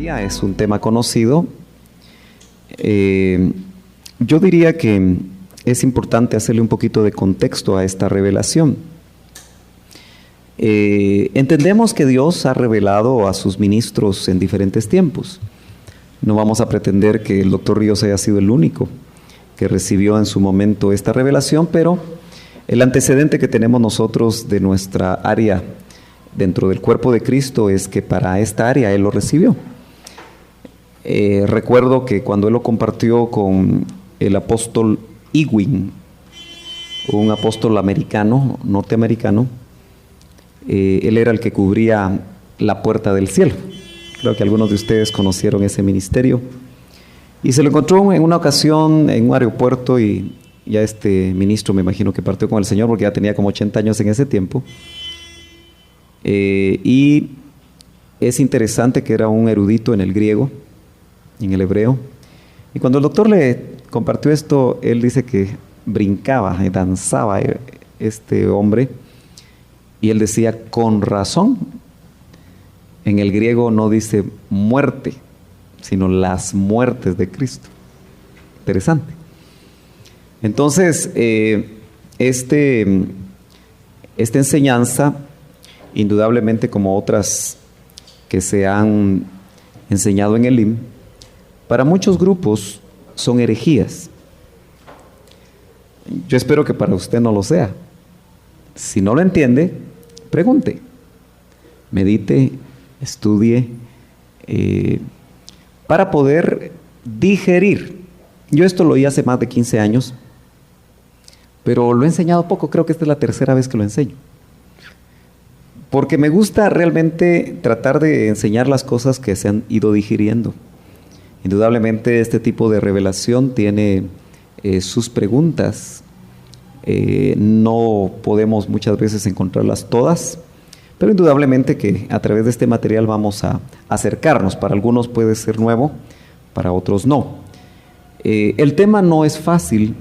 Es un tema conocido. Yo diría que es importante hacerle un poquito de contexto a esta revelación. Entendemos que Dios ha revelado a sus ministros en diferentes tiempos. No vamos a pretender que el doctor Ríos haya sido el único que recibió en su momento esta revelación, pero el antecedente que tenemos nosotros de nuestra área dentro del cuerpo de Cristo es que para esta área Él lo recibió. Recuerdo que cuando Él lo compartió con el apóstol Ewing, un apóstol norteamericano, él era el que cubría la puerta del cielo. Creo que algunos de ustedes conocieron ese ministerio. Y se lo encontró en una ocasión en un aeropuerto y ya este ministro me imagino que partió con el Señor porque ya tenía como 80 años en ese tiempo. Y es interesante que era un erudito en el griego, en el hebreo. Y cuando el doctor le compartió esto, él dice que brincaba y danzaba este hombre. Y él decía, con razón, en el griego no dice muerte, sino las muertes de Cristo. Interesante. Entonces, esta enseñanza, indudablemente como otras que se han enseñado en el IM, para muchos grupos son herejías. Yo espero que para usted no lo sea. Si no lo entiende, pregunte, medite, estudie, para poder digerir. Yo esto lo oí hace más de 15 años, pero lo he enseñado poco, creo que esta es la tercera vez que lo enseño. Porque me gusta realmente tratar de enseñar las cosas que se han ido digiriendo. Indudablemente este tipo de revelación tiene sus preguntas. No podemos muchas veces encontrarlas todas, pero indudablemente que a través de este material vamos a acercarnos. Para algunos puede ser nuevo, para otros no. El tema no es fácil.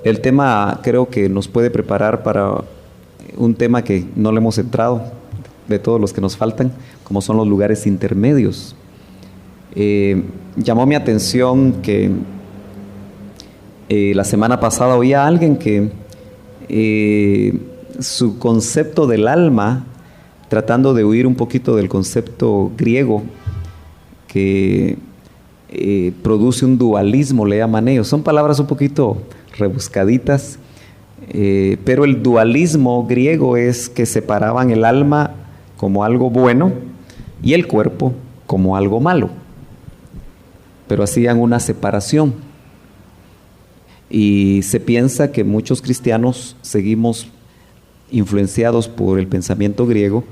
El tema creo que nos puede preparar para un tema que no le hemos entrado, de todos los que nos faltan, como son los lugares intermedios. Llamó mi atención que la semana pasada oí a alguien que su concepto del alma, tratando de huir un poquito del concepto griego que produce un dualismo, le llaman ellos. Son palabras un poquito rebuscaditas, pero el dualismo griego es que separaban el alma como algo bueno y el cuerpo como algo malo, pero hacían una separación. Y se piensa que muchos cristianos seguimos influenciados por el pensamiento griego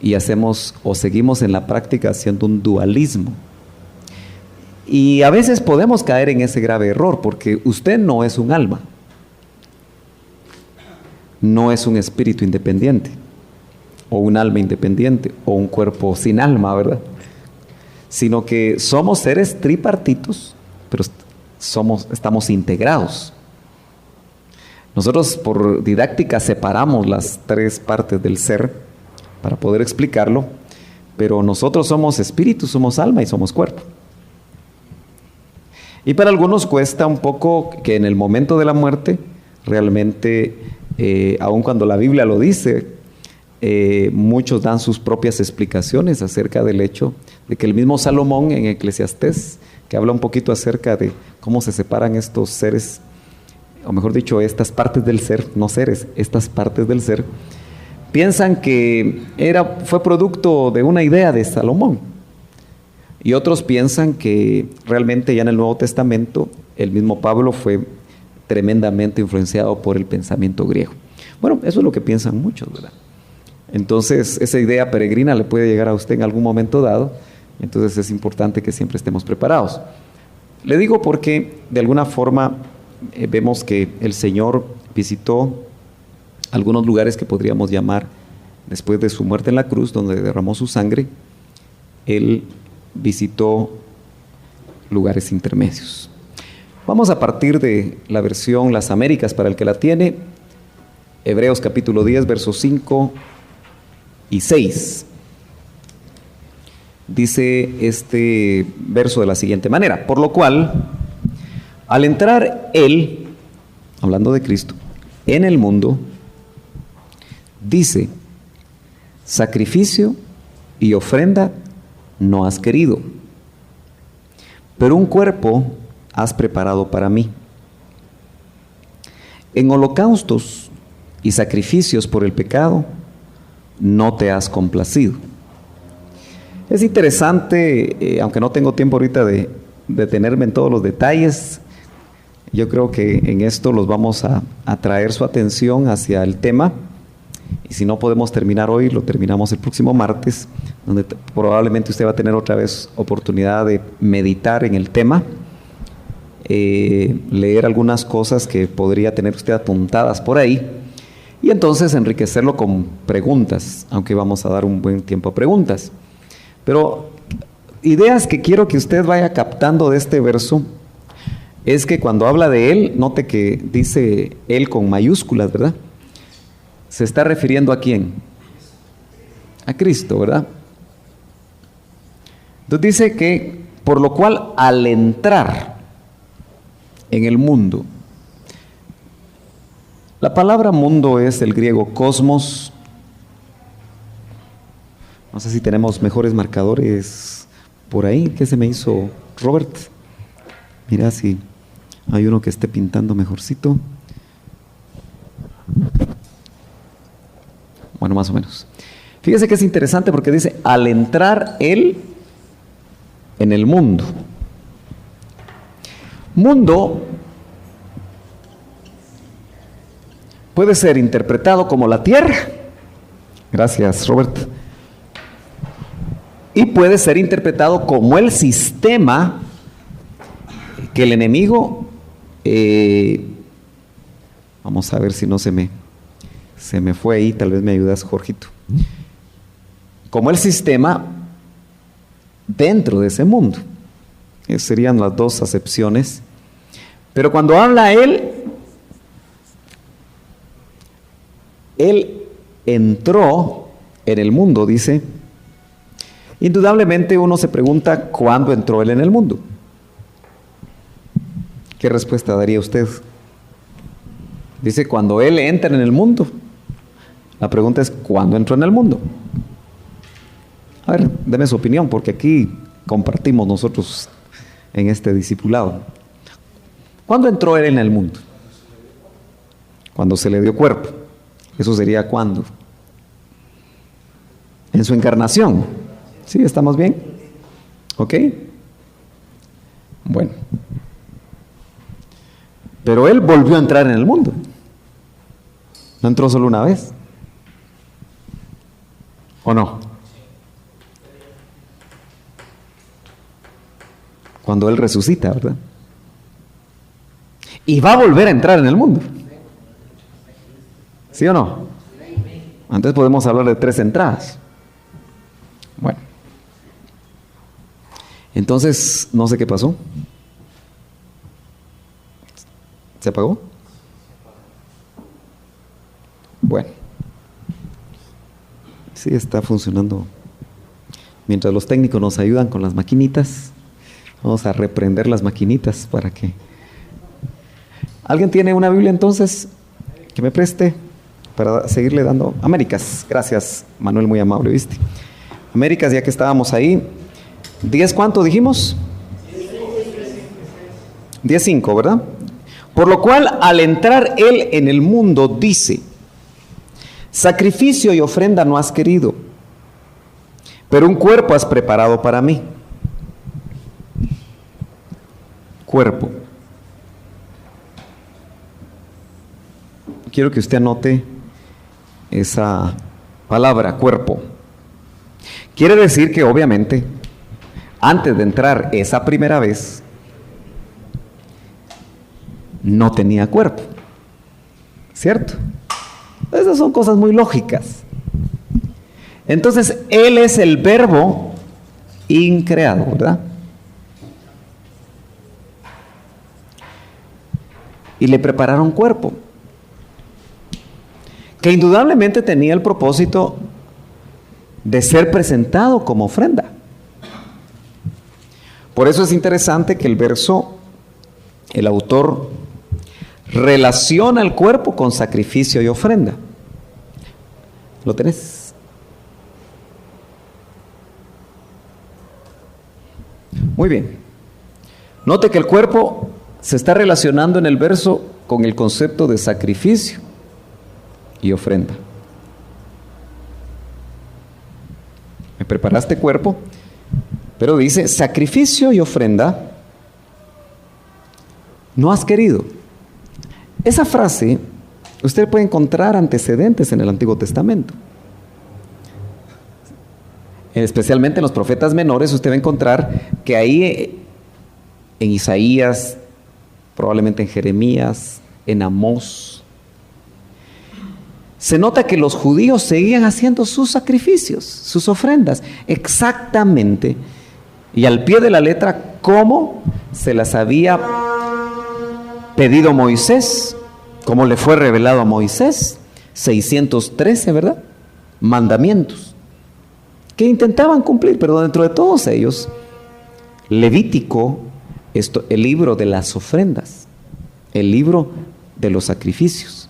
y hacemos o seguimos en la práctica haciendo un dualismo. Y a veces podemos caer en ese grave error, porque usted no es un alma, no es un espíritu independiente, o un alma independiente, o un cuerpo sin alma, ¿verdad? Sino que somos seres tripartitos, pero estamos integrados. Nosotros por didáctica separamos las tres partes del ser para poder explicarlo, pero nosotros somos espíritu, somos alma y somos cuerpo. Y para algunos cuesta un poco que en el momento de la muerte, realmente, aun cuando la Biblia lo dice, muchos dan sus propias explicaciones acerca del hecho de que el mismo Salomón en Eclesiastés, que habla un poquito acerca de cómo se separan estos seres, o mejor dicho, estas partes del ser, no seres, estas partes del ser, piensan que fue producto de una idea de Salomón. Y otros piensan que realmente ya en el Nuevo Testamento el mismo Pablo fue tremendamente influenciado por el pensamiento griego. Bueno, eso es lo que piensan muchos, ¿verdad? Entonces, esa idea peregrina le puede llegar a usted en algún momento dado, entonces es importante que siempre estemos preparados. Le digo porque de alguna forma vemos que el Señor visitó algunos lugares que podríamos llamar, después de su muerte en la cruz, donde derramó su sangre, Él visitó lugares intermedios. Vamos a partir de la versión Las Américas para el que la tiene, Hebreos capítulo 10, versos 5 y 6. dice este verso de la siguiente manera: por lo cual, al entrar Él, hablando de Cristo, en el mundo, dice, sacrificio y ofrenda no has querido, pero un cuerpo has preparado para mí. En holocaustos y sacrificios por el pecado no te has complacido. Es interesante, aunque no tengo tiempo ahorita de detenerme en todos los detalles, yo creo que en esto los vamos a atraer su atención hacia el tema, y si no podemos terminar hoy, lo terminamos el próximo martes, donde probablemente usted va a tener otra vez oportunidad de meditar en el tema, leer algunas cosas que podría tener usted apuntadas por ahí, y entonces enriquecerlo con preguntas, aunque vamos a dar un buen tiempo a preguntas. Pero ideas que quiero que usted vaya captando de este verso es que cuando habla de Él, note que dice Él con mayúsculas, ¿verdad? Se está refiriendo ¿a quién? A Cristo, ¿verdad? Entonces dice que, por lo cual, al entrar en el mundo, la palabra mundo es el griego cosmos. No sé si tenemos mejores marcadores por ahí. ¿Qué se me hizo, Robert? Mira si hay uno que esté pintando mejorcito. Bueno, más o menos. Fíjese que es interesante porque dice, al entrar Él en el mundo. Mundo puede ser interpretado como la tierra. Gracias, Robert. Y puede ser interpretado como el sistema que el enemigo, vamos a ver si no se me fue ahí, tal vez me ayudas, Jorgito. Como el sistema dentro de ese mundo. Esas serían las dos acepciones. Pero cuando habla Él entró en el mundo, dice. Indudablemente uno se pregunta ¿cuándo entró Él en el mundo? ¿Qué respuesta daría usted? Dice cuando Él entra en el mundo. La pregunta es ¿cuándo entró en el mundo? A ver, deme su opinión, porque aquí compartimos nosotros en este discipulado. ¿Cuándo entró Él en el mundo? Cuando se le dio cuerpo. Eso sería ¿cuándo? En su encarnación. ¿Sí? ¿Estamos bien? ¿Ok? Bueno. Pero Él volvió a entrar en el mundo. ¿No entró solo una vez? ¿O no? Cuando Él resucita, ¿verdad? Y va a volver a entrar en el mundo. ¿Sí o no? Antes podemos hablar de 3 entradas. Bueno. Entonces, no sé qué pasó. ¿Se apagó? Bueno. Sí, está funcionando. Mientras los técnicos nos ayudan con las maquinitas, vamos a reprender las maquinitas para que... ¿Alguien tiene una Biblia entonces? Que me preste para seguirle dando. Américas, gracias Manuel, muy amable, ¿viste? Américas, ya que estábamos ahí. 10, ¿cuánto dijimos? 10:5, ¿verdad? Por lo cual, al entrar Él en el mundo, dice, sacrificio y ofrenda no has querido, pero un cuerpo has preparado para mí. Cuerpo. Quiero que usted anote esa palabra, cuerpo. Quiere decir que obviamente, antes de entrar esa primera vez, no tenía cuerpo. ¿Cierto? Esas son cosas muy lógicas. Entonces, Él es el verbo increado, ¿verdad? Y le prepararon cuerpo, que indudablemente tenía el propósito de ser presentado como ofrenda. Por eso es interesante que el autor relaciona el cuerpo con sacrificio y ofrenda. ¿Lo tenés? Muy bien. Note que el cuerpo se está relacionando en el verso con el concepto de sacrificio y ofrenda. Me preparaste cuerpo, pero dice sacrificio y ofrenda no has querido. Esa frase, usted puede encontrar antecedentes en el Antiguo Testamento. Especialmente en los profetas menores, usted va a encontrar que ahí en Isaías, probablemente en Jeremías, en Amós, se nota que los judíos seguían haciendo sus sacrificios, sus ofrendas, exactamente, y al pie de la letra, como se las había pedido Moisés, como le fue revelado a Moisés, 613, ¿verdad? Mandamientos, que intentaban cumplir, pero dentro de todos ellos, Levítico, el libro de las ofrendas, el libro de los sacrificios.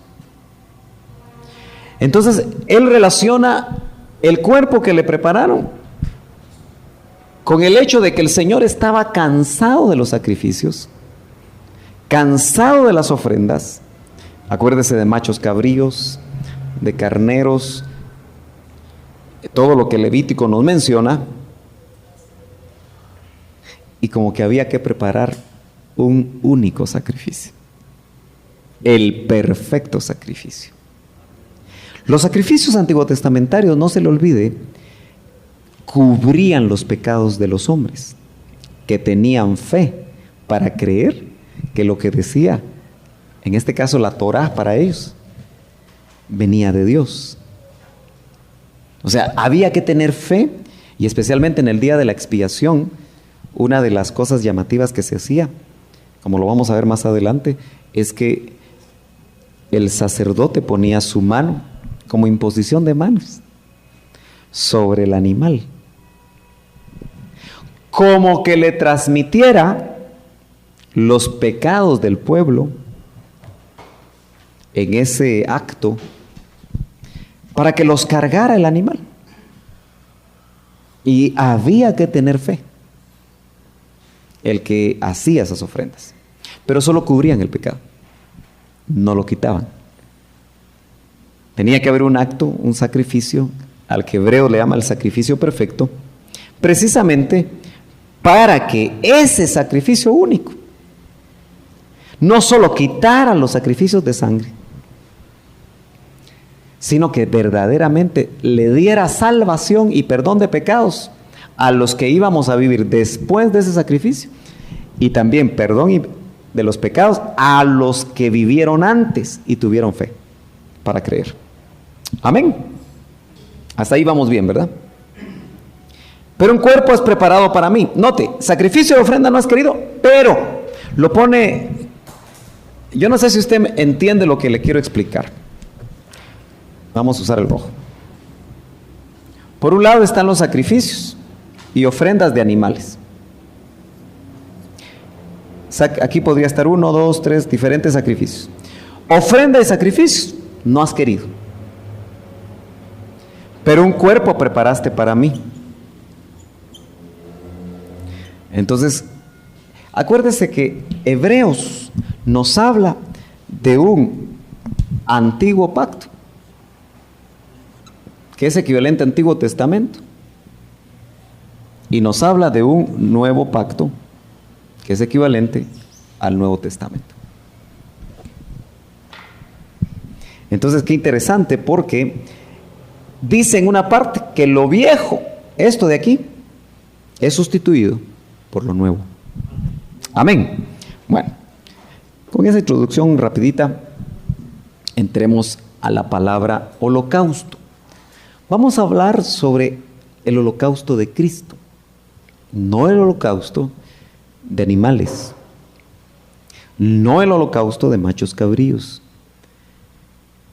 Entonces, él relaciona el cuerpo que le prepararon con el hecho de que el Señor estaba cansado de los sacrificios, cansado de las ofrendas. Acuérdese de machos cabríos, de carneros, todo lo que Levítico nos menciona, y como que había que preparar un único sacrificio, el perfecto sacrificio. Los sacrificios antiguotestamentarios, no se le olvide, cubrían los pecados de los hombres que tenían fe para creer que lo que decía, en este caso la Torá para ellos, venía de Dios. O sea, había que tener fe, y especialmente en el día de la expiación, una de las cosas llamativas que se hacía, como lo vamos a ver más adelante, es que el sacerdote ponía su mano como imposición de manos sobre el animal, como que le transmitiera los pecados del pueblo en ese acto, para que los cargara el animal. Y había que tener fe el que hacía esas ofrendas, pero solo cubrían el pecado, no lo quitaban. Tenía que haber un acto, un sacrificio, al que hebreo le llama el sacrificio perfecto, precisamente para que ese sacrificio único no solo quitara los sacrificios de sangre, sino que verdaderamente le diera salvación y perdón de pecados a los que íbamos a vivir después de ese sacrificio, y también perdón de los pecados a los que vivieron antes y tuvieron fe para creer. Amén. Hasta ahí vamos bien, ¿verdad? Pero un cuerpo es preparado para mí. Note, sacrificio de ofrenda no has querido, pero lo pone, yo no sé si usted entiende lo que le quiero explicar. Vamos a usar el rojo. Por un lado están los sacrificios y ofrendas de animales. Aquí podría estar 1, 2, 3 diferentes sacrificios. Ofrenda y sacrificios no has querido, pero un cuerpo preparaste para mí. Entonces, acuérdese que Hebreos nos habla de un antiguo pacto, que es equivalente al Antiguo Testamento, y nos habla de un nuevo pacto, que es equivalente al Nuevo Testamento. Entonces, qué interesante, porque dice en una parte que lo viejo, esto de aquí, es sustituido por lo nuevo. Amén. Bueno, con esa introducción rapidita, entremos a la palabra holocausto. Vamos a hablar sobre el holocausto de Cristo, no el holocausto de animales, no el holocausto de machos cabríos,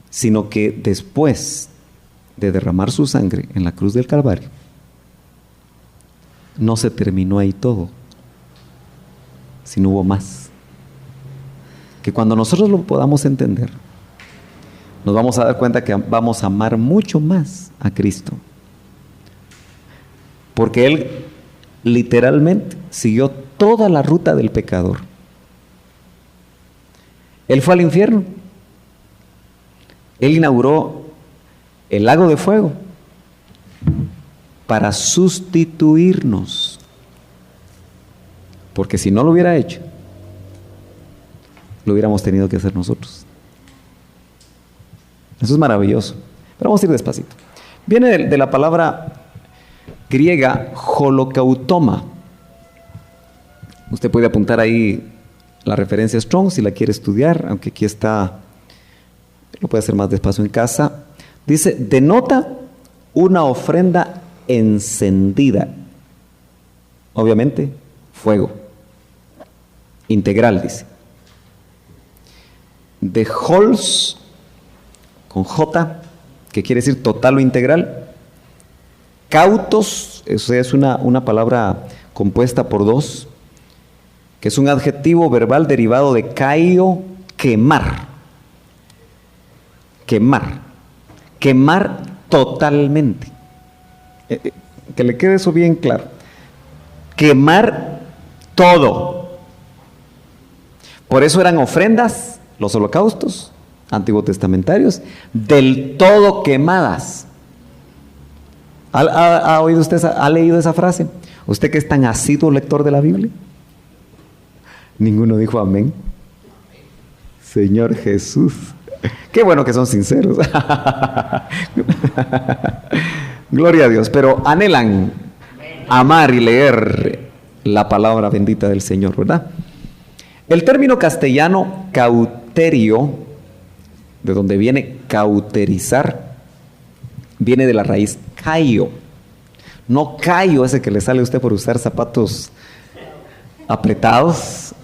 sino que después de derramar su sangre en la cruz del Calvario, no se terminó ahí todo, sino hubo más. Que cuando nosotros lo podamos entender, nos vamos a dar cuenta que vamos a amar mucho más a Cristo. Porque Él literalmente siguió toda la ruta del pecador. Él fue al infierno. Él inauguró el lago de fuego para sustituirnos. Porque si no lo hubiera hecho, lo hubiéramos tenido que hacer nosotros. Eso es maravilloso. Pero vamos a ir despacito. Viene de la palabra griega holocautoma. Usted puede apuntar ahí la referencia Strong si la quiere estudiar, aunque aquí está, lo puede hacer más despacio en casa. Dice, denota una ofrenda encendida. Obviamente, fuego. Integral, dice. De hols, con J, que quiere decir total o integral. Cautos, eso es una palabra compuesta por dos, que es un adjetivo verbal derivado de caio, quemar. Quemar. Quemar totalmente. Que le quede eso bien claro. Quemar todo. Por eso eran ofrendas, los holocaustos antiguos testamentarios, del todo quemadas. ¿Ha oído usted, ha leído esa frase? ¿Usted que es tan asiduo lector de la Biblia? Ninguno dijo amén. Señor Jesús. Qué bueno que son sinceros. Gloria a Dios. Pero anhelan amar y leer la palabra bendita del Señor, ¿verdad? El término castellano cauterio, de donde viene cauterizar, viene de la raíz caio. No caio ese que le sale a usted por usar zapatos apretados,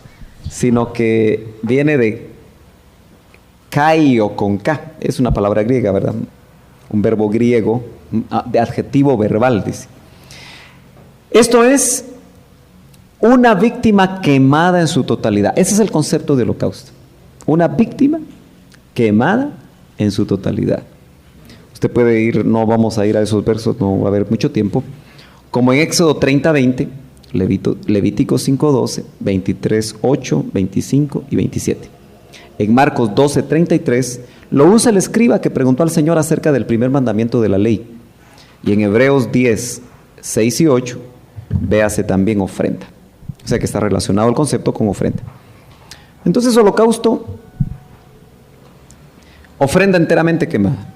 sino que viene de caio con K. Es una palabra griega, ¿verdad? Un verbo griego, de adjetivo verbal, dice. Esto es una víctima quemada en su totalidad. Ese es el concepto de holocausto. Una víctima quemada en su totalidad. Usted puede ir, no vamos a ir a esos versos, no va a haber mucho tiempo. Como en Éxodo 30:20, Levítico 5:12, 23:8, 25 y 27. En Marcos 12:33 lo usa el escriba que preguntó al Señor acerca del primer mandamiento de la ley. Y en Hebreos 10:6 y 8, véase también ofrenda. O sea que está relacionado el concepto con ofrenda. Entonces, holocausto, ofrenda enteramente quemada.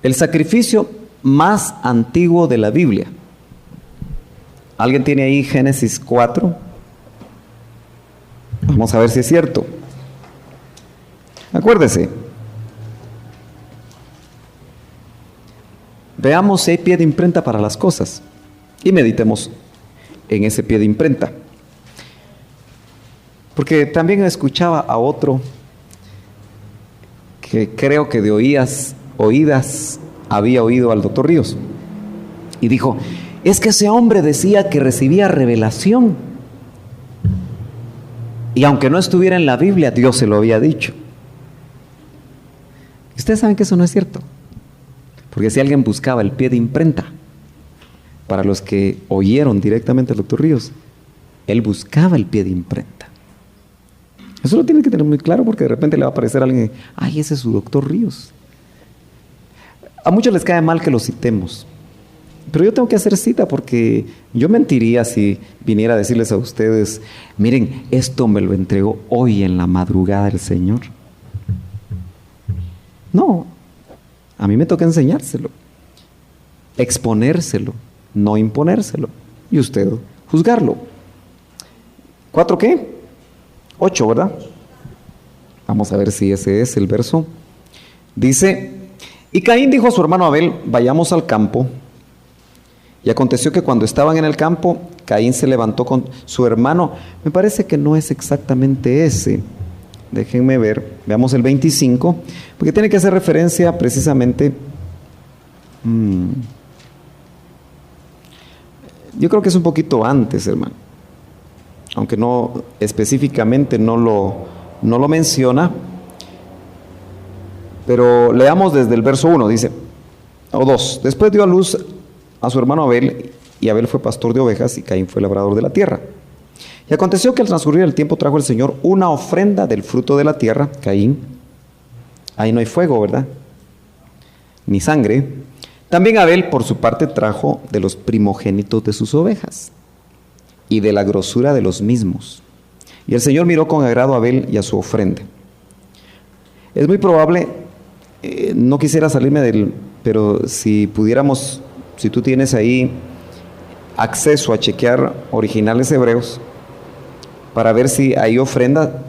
El sacrificio más antiguo de la Biblia. ¿Alguien tiene ahí Génesis 4? Vamos a ver si es cierto. Acuérdese. Veamos si hay pie de imprenta para las cosas y meditemos en ese pie de imprenta. Porque también escuchaba a otro que creo que de oídas había oído al doctor Ríos y dijo, es que ese hombre decía que recibía revelación y aunque no estuviera en la Biblia, Dios se lo había dicho. Ustedes saben que eso no es cierto, porque si alguien buscaba el pie de imprenta, para los que oyeron directamente al doctor Ríos, él buscaba el pie de imprenta. Eso lo tiene que tener muy claro, porque de repente le va a aparecer alguien, ay, ese es su doctor Ríos. A muchos les cae mal que lo citemos, pero yo tengo que hacer cita, porque yo mentiría si viniera a decirles a ustedes, miren, esto me lo entregó hoy en la madrugada el Señor. No, a mí me toca enseñárselo, exponérselo, no imponérselo, y usted juzgarlo. ¿4 qué? 8, ¿verdad? Vamos a ver si ese es el verso. Dice, y Caín dijo a su hermano Abel, vayamos al campo. Y aconteció que cuando estaban en el campo, Caín se levantó con su hermano. Me parece que no es exactamente ese. Déjenme ver, veamos el 25, porque tiene que hacer referencia precisamente... Yo creo que es un poquito antes, hermano. aunque no específicamente no lo menciona, pero leamos desde el verso 1, dice, o 2, después dio a luz a su hermano Abel, y Abel fue pastor de ovejas, y Caín fue labrador de la tierra. Y aconteció que al transcurrir el tiempo trajo el Señor una ofrenda del fruto de la tierra, Caín, ahí no hay fuego, ¿verdad? Ni sangre. También Abel, por su parte, trajo de los primogénitos de sus ovejas, y de la grosura de los mismos. Y el Señor miró con agrado a Abel y a su ofrenda. Es muy probable, no quisiera salirme pero si pudiéramos, si tú tienes ahí acceso a chequear originales hebreos, para ver si ahí ofrenda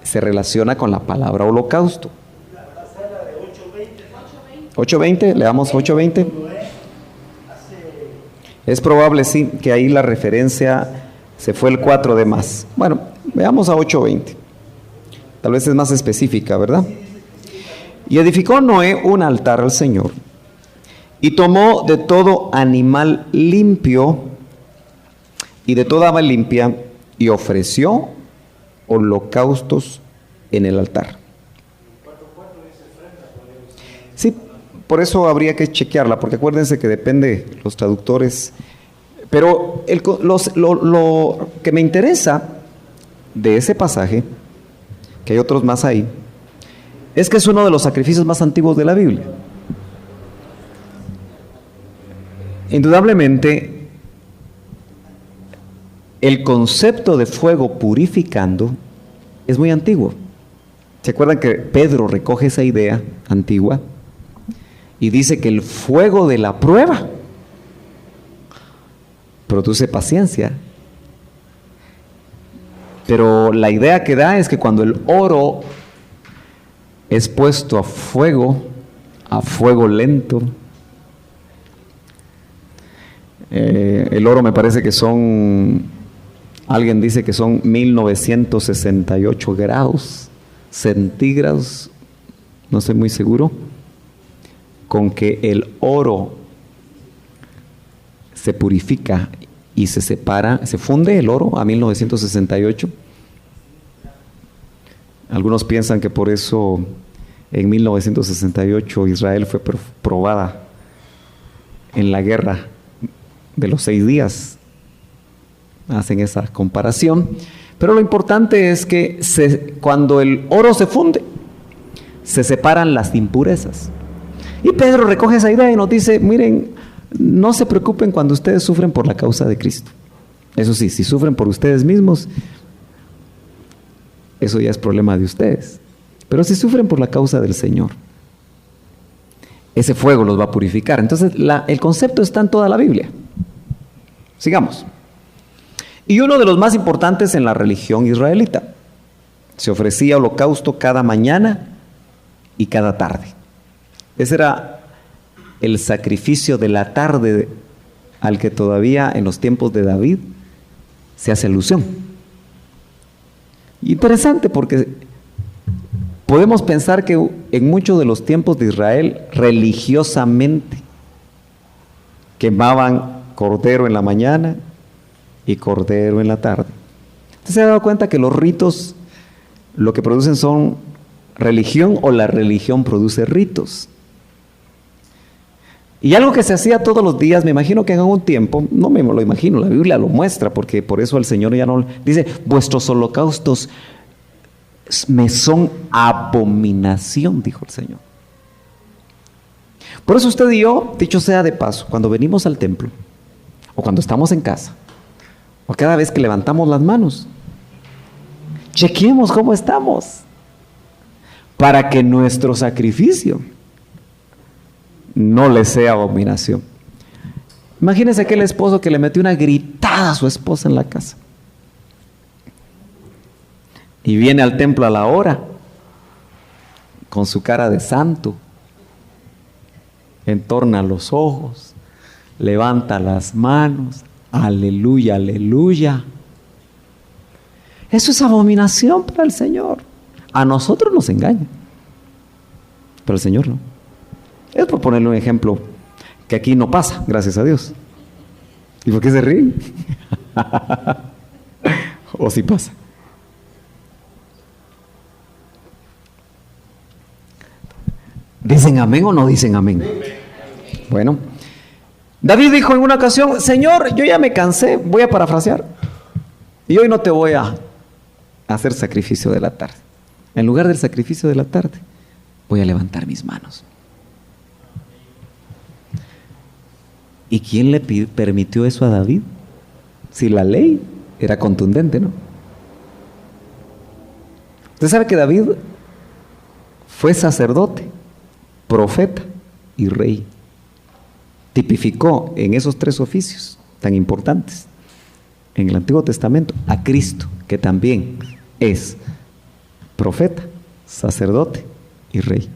se relaciona con la palabra holocausto. 8:20, leamos 8:20. Es probable, sí, que ahí la referencia se fue el 4 de más. Bueno, veamos a 8:20. Tal vez es más específica, ¿verdad? Y edificó Noé un altar al Señor, y tomó de todo animal limpio y de toda ave limpia, y ofreció holocaustos en el altar. Sí, por eso habría que chequearla, porque acuérdense que depende los traductores. Pero lo que me interesa de ese pasaje, que hay otros más ahí, es que es uno de los sacrificios más antiguos de la Biblia. Indudablemente, el concepto de fuego purificando es muy antiguo. ¿Se acuerdan que Pedro recoge esa idea antigua y dice que el fuego de la prueba produce paciencia? Pero la idea que da es que cuando el oro es puesto a fuego lento, el oro me parece que alguien dice que son 1968 grados centígrados, no estoy muy seguro, con que el oro se purifica y se separa, se funde el oro a 1968. Algunos piensan que por eso en 1968 Israel fue probada en la guerra de los 6 días. Hacen esa comparación. Pero lo importante es que cuando el oro se funde, se separan las impurezas. Y Pedro recoge esa idea y nos dice, miren, no se preocupen cuando ustedes sufren por la causa de Cristo. Eso sí, si sufren por ustedes mismos, eso ya es problema de ustedes. Pero si sufren por la causa del Señor, ese fuego los va a purificar. Entonces, el concepto está en toda la Biblia. Sigamos. Y uno de los más importantes en la religión israelita. Se ofrecía holocausto cada mañana y cada tarde. Ese era el sacrificio de la tarde al que todavía en los tiempos de David se hace alusión. Interesante porque podemos pensar que en muchos de los tiempos de Israel religiosamente quemaban cordero en la mañana y cordero en la tarde. ¿Usted se ha dado cuenta que los ritos lo que producen son religión, o la religión produce ritos? Y algo que se hacía todos los días, me imagino que en algún tiempo, no me lo imagino, la Biblia lo muestra, porque por eso el Señor ya no dice, vuestros holocaustos me son abominación, dijo el Señor. Por eso usted y yo, dicho sea de paso, cuando venimos al templo, o cuando estamos en casa, o cada vez que levantamos las manos, chequemos cómo estamos, para que nuestro sacrificio no le sea abominación. Imagínense aquel esposo que le metió una gritada a su esposa en la casa y viene al templo a la hora con su cara de santo, entorna los ojos, levanta las manos, aleluya, aleluya. Eso es abominación para el Señor. A nosotros nos engaña, pero el Señor no. Es por ponerle un ejemplo que aquí no pasa, gracias a Dios. ¿Y por qué se ríen? ¿O si pasa? ¿Dicen amén o no dicen amén? Bueno, David dijo en una ocasión: Señor, yo ya me cansé, voy a parafrasear, y hoy no te voy a hacer sacrificio de la tarde. En lugar del sacrificio de la tarde, voy a levantar mis manos. ¿Y quién le permitió eso a David? Si la ley era contundente, ¿no? Usted sabe que David fue sacerdote, profeta y rey. Tipificó en esos tres oficios tan importantes en el Antiguo Testamento a Cristo, que también es profeta, sacerdote y rey.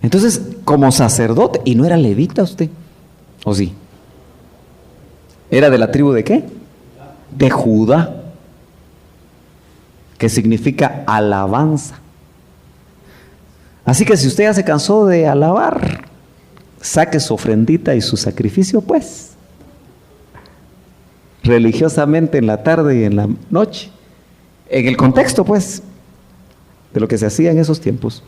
Entonces, como sacerdote, y no era levita usted, ¿o sí? ¿Era de la tribu de qué? De Judá, que significa alabanza. Así que si usted ya se cansó de alabar, saque su ofrendita y su sacrificio, pues, religiosamente en la tarde y en la noche, en el contexto, pues, de lo que se hacía en esos tiempos.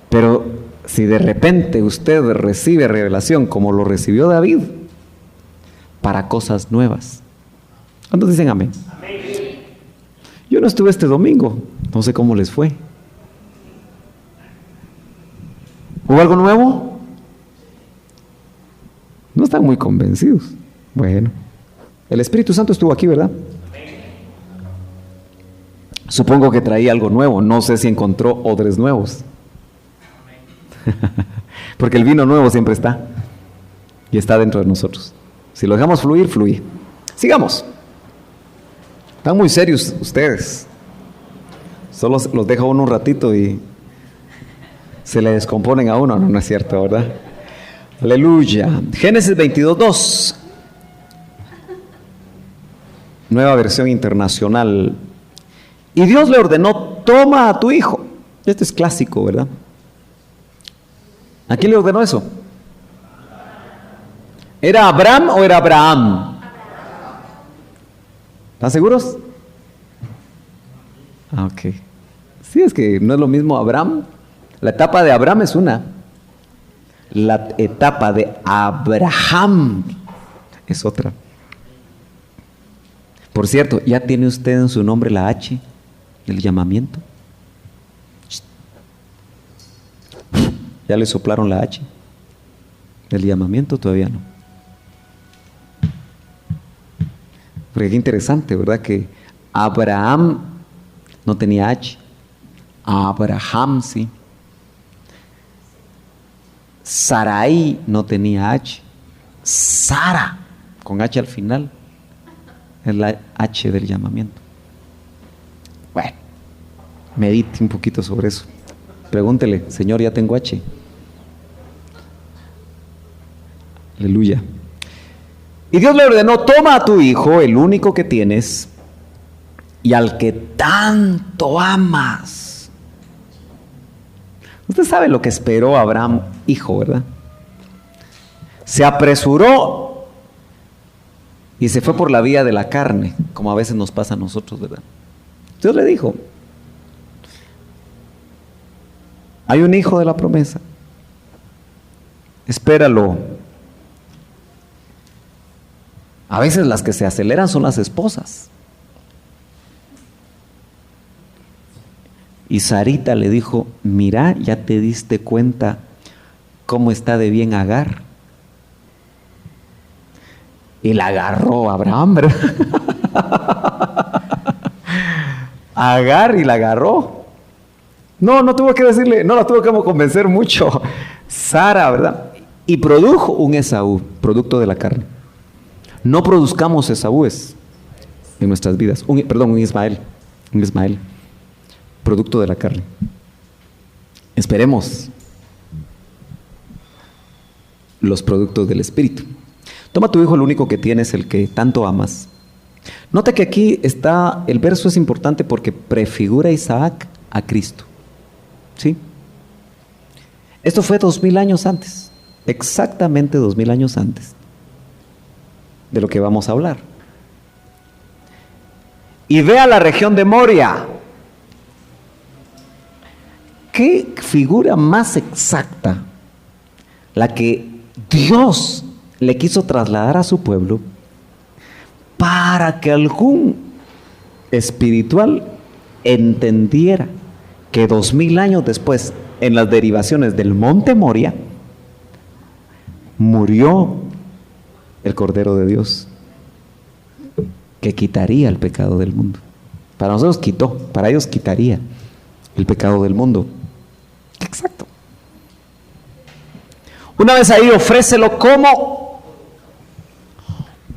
Pero si de repente usted recibe revelación como lo recibió David, para cosas nuevas, ¿cuántos dicen amén? Amén. Yo no estuve este domingo, no sé cómo les fue. ¿Hubo algo nuevo? No están muy convencidos. Bueno, el Espíritu Santo estuvo aquí, ¿verdad? Supongo que traía algo nuevo. No sé si encontró odres nuevos. Porque el vino nuevo siempre está. Y está dentro de nosotros. Si lo dejamos fluir, fluye. Sigamos. Están muy serios ustedes. Solo los deja uno un ratito y se le descomponen a uno. No, no es cierto, ¿verdad? Aleluya. Génesis 22:2. Nueva versión internacional. Y Dios le ordenó: toma a tu hijo. Este es clásico, ¿verdad? ¿A quién le ordenó eso? ¿Era Abraham o era Abraham? ¿Están seguros? Ah, ok. Sí, es que no es lo mismo Abraham. La etapa de Abraham es una. La etapa de Abraham es otra. Por cierto, ¿ya tiene usted en su nombre la H del llamamiento? ¿Ya le soplaron la H del llamamiento? Todavía no. Porque qué interesante, ¿verdad? Que Abraham no tenía H. Abraham sí. Sarai no tenía H. Sara, con H al final, es la H del llamamiento. Bueno, medite un poquito sobre eso. Pregúntele: Señor, ¿ya tengo H? Aleluya. Y Dios le ordenó: toma a tu hijo, el único que tienes, y al que tanto amas. Usted sabe lo que esperó Abraham, hijo, ¿verdad? Se apresuró y se fue por la vía de la carne, como a veces nos pasa a nosotros, ¿verdad? Dios le dijo: hay un hijo de la promesa, espéralo. A veces las que se aceleran son las esposas. Y Sarita le dijo: mira, ya te diste cuenta cómo está de bien Agar. Y la agarró Abraham, ¿verdad? Agar, y la agarró. No tuvo que decirle, no la tuvo que convencer mucho. Sara, ¿verdad? Y produjo un Esaú, producto de la carne. No produzcamos Esaúes en nuestras vidas. Un Ismael, producto de la carne. Esperemos los productos del Espíritu. Toma a tu hijo, el único que tienes, el que tanto amas. Nota que aquí está, el verso es importante porque prefigura a Isaac a Cristo. ¿Sí? Esto fue 2000 años antes, exactamente 2000 años antes. de lo que vamos a hablar. Y ve a la región de Moria. ¿Qué figura más exacta la que Dios le quiso trasladar a su pueblo para que algún espiritual entendiera que 2000 años después, en las derivaciones del monte Moria, murió el Cordero de Dios, que quitaría el pecado del mundo? Para nosotros quitó, para ellos quitaría el pecado del mundo. Exacto. Una vez ahí, ofrécelo como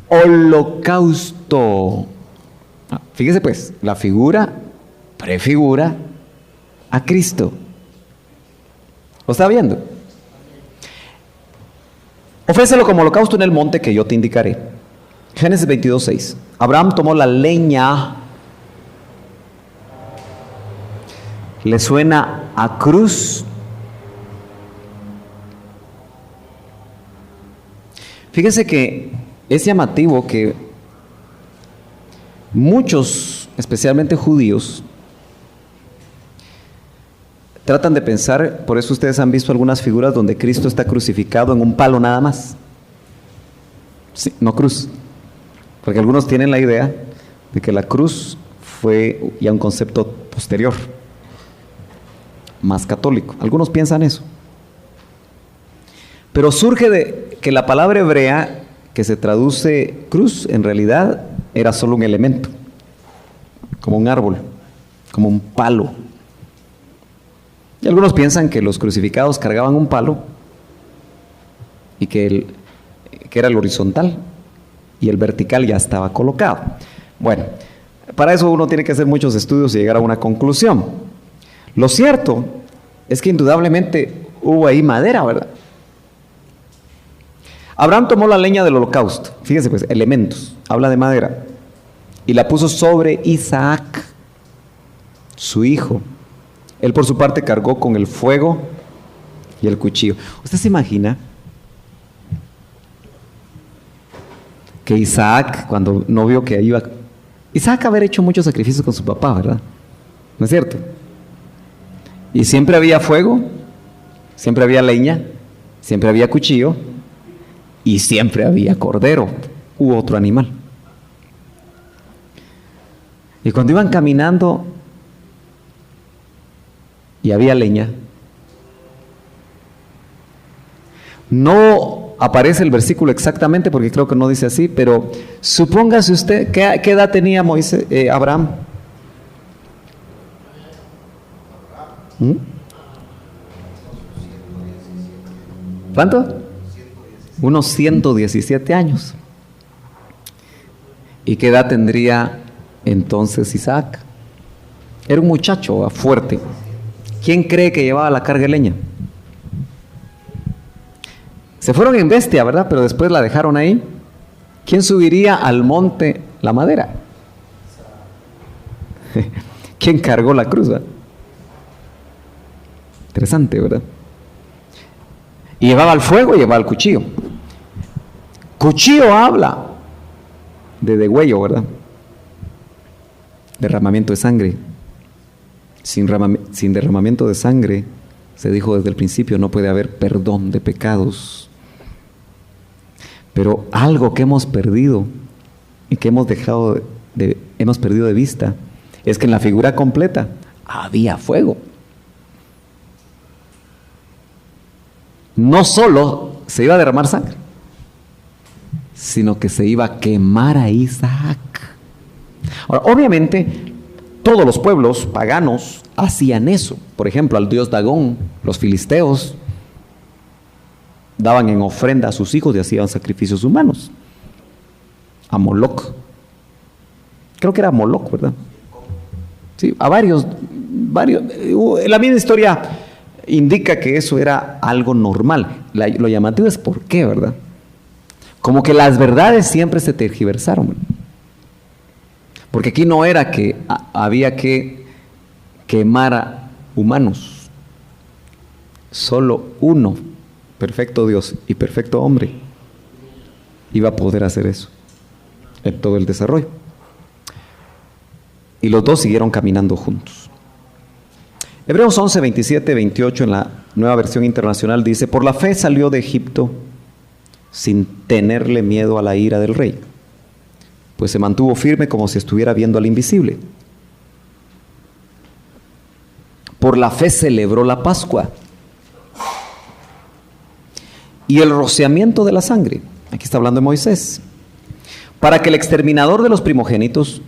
holocausto. Fíjese pues, la figura prefigura a Cristo. ¿Lo está viendo? Ofrécelo como holocausto en el monte que yo te indicaré. Génesis 22:6. Abraham tomó la leña. ¿Le suena a cruz? Fíjese que es llamativo que muchos, especialmente judíos, tratan de pensar, por eso ustedes han visto algunas figuras donde Cristo está crucificado en un palo nada más. Sí, no cruz. Porque algunos tienen la idea de que la cruz fue ya un concepto posterior, más católico. Algunos piensan eso. Pero surge de que la palabra hebrea que se traduce cruz, en realidad era solo un elemento, como un árbol, como un palo. Y algunos piensan que los crucificados cargaban un palo y que era el horizontal y el vertical ya estaba colocado. Bueno, para eso uno tiene que hacer muchos estudios y llegar a una conclusión. Lo cierto es que indudablemente hubo ahí madera, ¿verdad? Abraham tomó la leña del holocausto, fíjese pues, elementos, habla de madera, y la puso sobre Isaac, su hijo. Él por su parte cargó con el fuego y el cuchillo. ¿Usted se imagina que Isaac, cuando no vio que iba... Isaac haber hecho muchos sacrificios con su papá, ¿verdad? ¿No es cierto? Y siempre había fuego, siempre había leña, siempre había cuchillo y siempre había cordero u otro animal. Y cuando iban caminando y había leña, no aparece el versículo exactamente porque creo que no dice así, pero supóngase usted, ¿qué edad tenía Abraham? ¿Cuánto? Unos 117 años. ¿Y qué edad tendría entonces Isaac? Era un muchacho fuerte. ¿Quién cree que llevaba la carga de leña? Se fueron en bestia, ¿verdad? Pero después la dejaron ahí. ¿Quién subiría al monte la madera? ¿Quién cargó la cruz, ¿verdad? Interesante, ¿verdad? Y llevaba el fuego y llevaba el cuchillo. Cuchillo habla de degüello, ¿verdad? Derramamiento de sangre. Sin derramamiento de sangre, se dijo desde el principio, no puede haber perdón de pecados. Pero algo que hemos perdido y que hemos perdido de vista es que en la figura completa había fuego. No solo se iba a derramar sangre, sino que se iba a quemar a Isaac. Ahora, obviamente, todos los pueblos paganos hacían eso. Por ejemplo, al dios Dagón, los filisteos daban en ofrenda a sus hijos y hacían sacrificios humanos. A Moloc. Creo que era Moloc, ¿verdad? Sí, a varios. La misma historia indica que eso era algo normal. Lo llamativo es por qué, ¿verdad? Como que las verdades siempre se tergiversaron, ¿verdad? Porque aquí no era que había que quemar a humanos. Solo uno, perfecto Dios y perfecto hombre, iba a poder hacer eso. en todo el desarrollo. Y los dos siguieron caminando juntos. Hebreos 11, 27, 28 en la Nueva Versión Internacional dice: por la fe salió de Egipto sin tenerle miedo a la ira del rey, pues se mantuvo firme como si estuviera viendo al invisible. Por la fe celebró la Pascua y el rociamiento de la sangre. Aquí está hablando de Moisés. Para que el exterminador de los primogénitos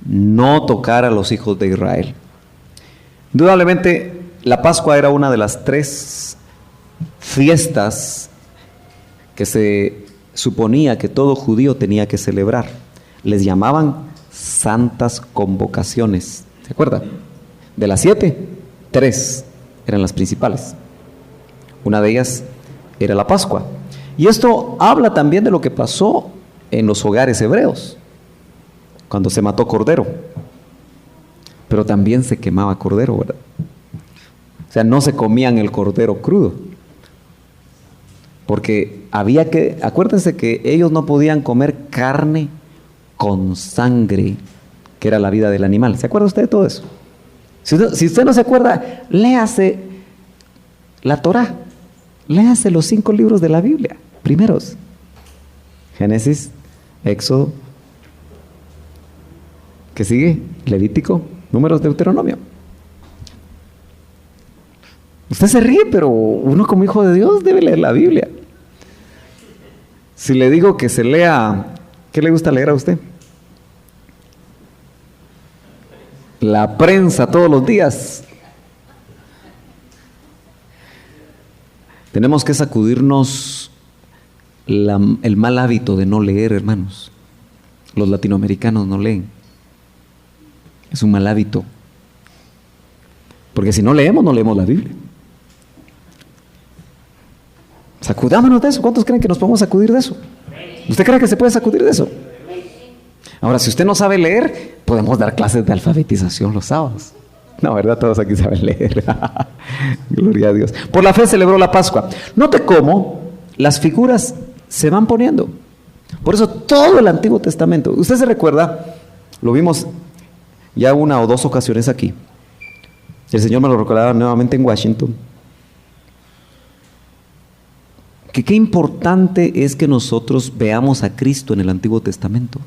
no tocara a los hijos de Israel. Indudablemente, la Pascua era una de las 3 fiestas que se suponía que todo judío tenía que celebrar. Les llamaban santas convocaciones. ¿Se acuerdan? De las 7, 3 eran las principales. Una de ellas era la Pascua. Y esto habla también de lo que pasó en los hogares hebreos, cuando se mató cordero. Pero también se quemaba cordero, ¿verdad? O sea, no se comían el cordero crudo. Porque había que, acuérdense que ellos no podían comer carne con sangre, que era la vida del animal. ¿Se acuerda usted de todo eso? Si usted no se acuerda, léase la Torá. Léase los 5 libros de la Biblia, primeros. Génesis, Éxodo, ¿qué sigue? Levítico, Números, Deuteronomio. Usted se ríe, pero uno como hijo de Dios debe leer la Biblia. Si le digo que se lea, ¿qué le gusta leer a usted? La prensa todos los días. Tenemos que sacudirnos el mal hábito de no leer, hermanos. Los latinoamericanos no leen. Es un mal hábito. Porque si no leemos la Biblia. Sacudámonos de eso. ¿Cuántos creen que nos podemos sacudir de eso? ¿Usted cree que se puede sacudir de eso? Ahora, si usted no sabe leer, podemos dar clases de alfabetización los sábados. No, ¿verdad? Todos aquí saben leer. Gloria a Dios. Por la fe celebró la Pascua. Note cómo las figuras se van poniendo. Por eso todo el Antiguo Testamento. Usted se recuerda, lo vimos ya 1 o 2 ocasiones aquí. El Señor me lo recordaba nuevamente en Washington. Que qué importante es que nosotros veamos a Cristo en el Antiguo Testamento.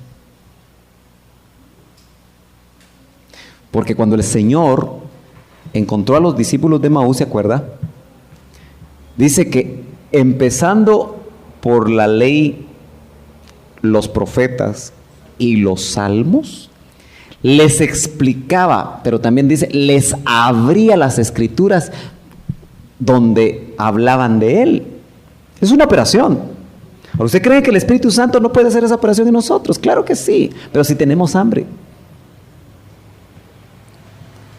Porque cuando el Señor encontró a los discípulos de Maús, ¿se acuerda? Dice que empezando por la ley, los profetas y los salmos, les explicaba, pero también dice, les abría las escrituras donde hablaban de Él. Es una operación. ¿Usted cree que el Espíritu Santo no puede hacer esa operación en nosotros? Claro que sí, pero si tenemos hambre.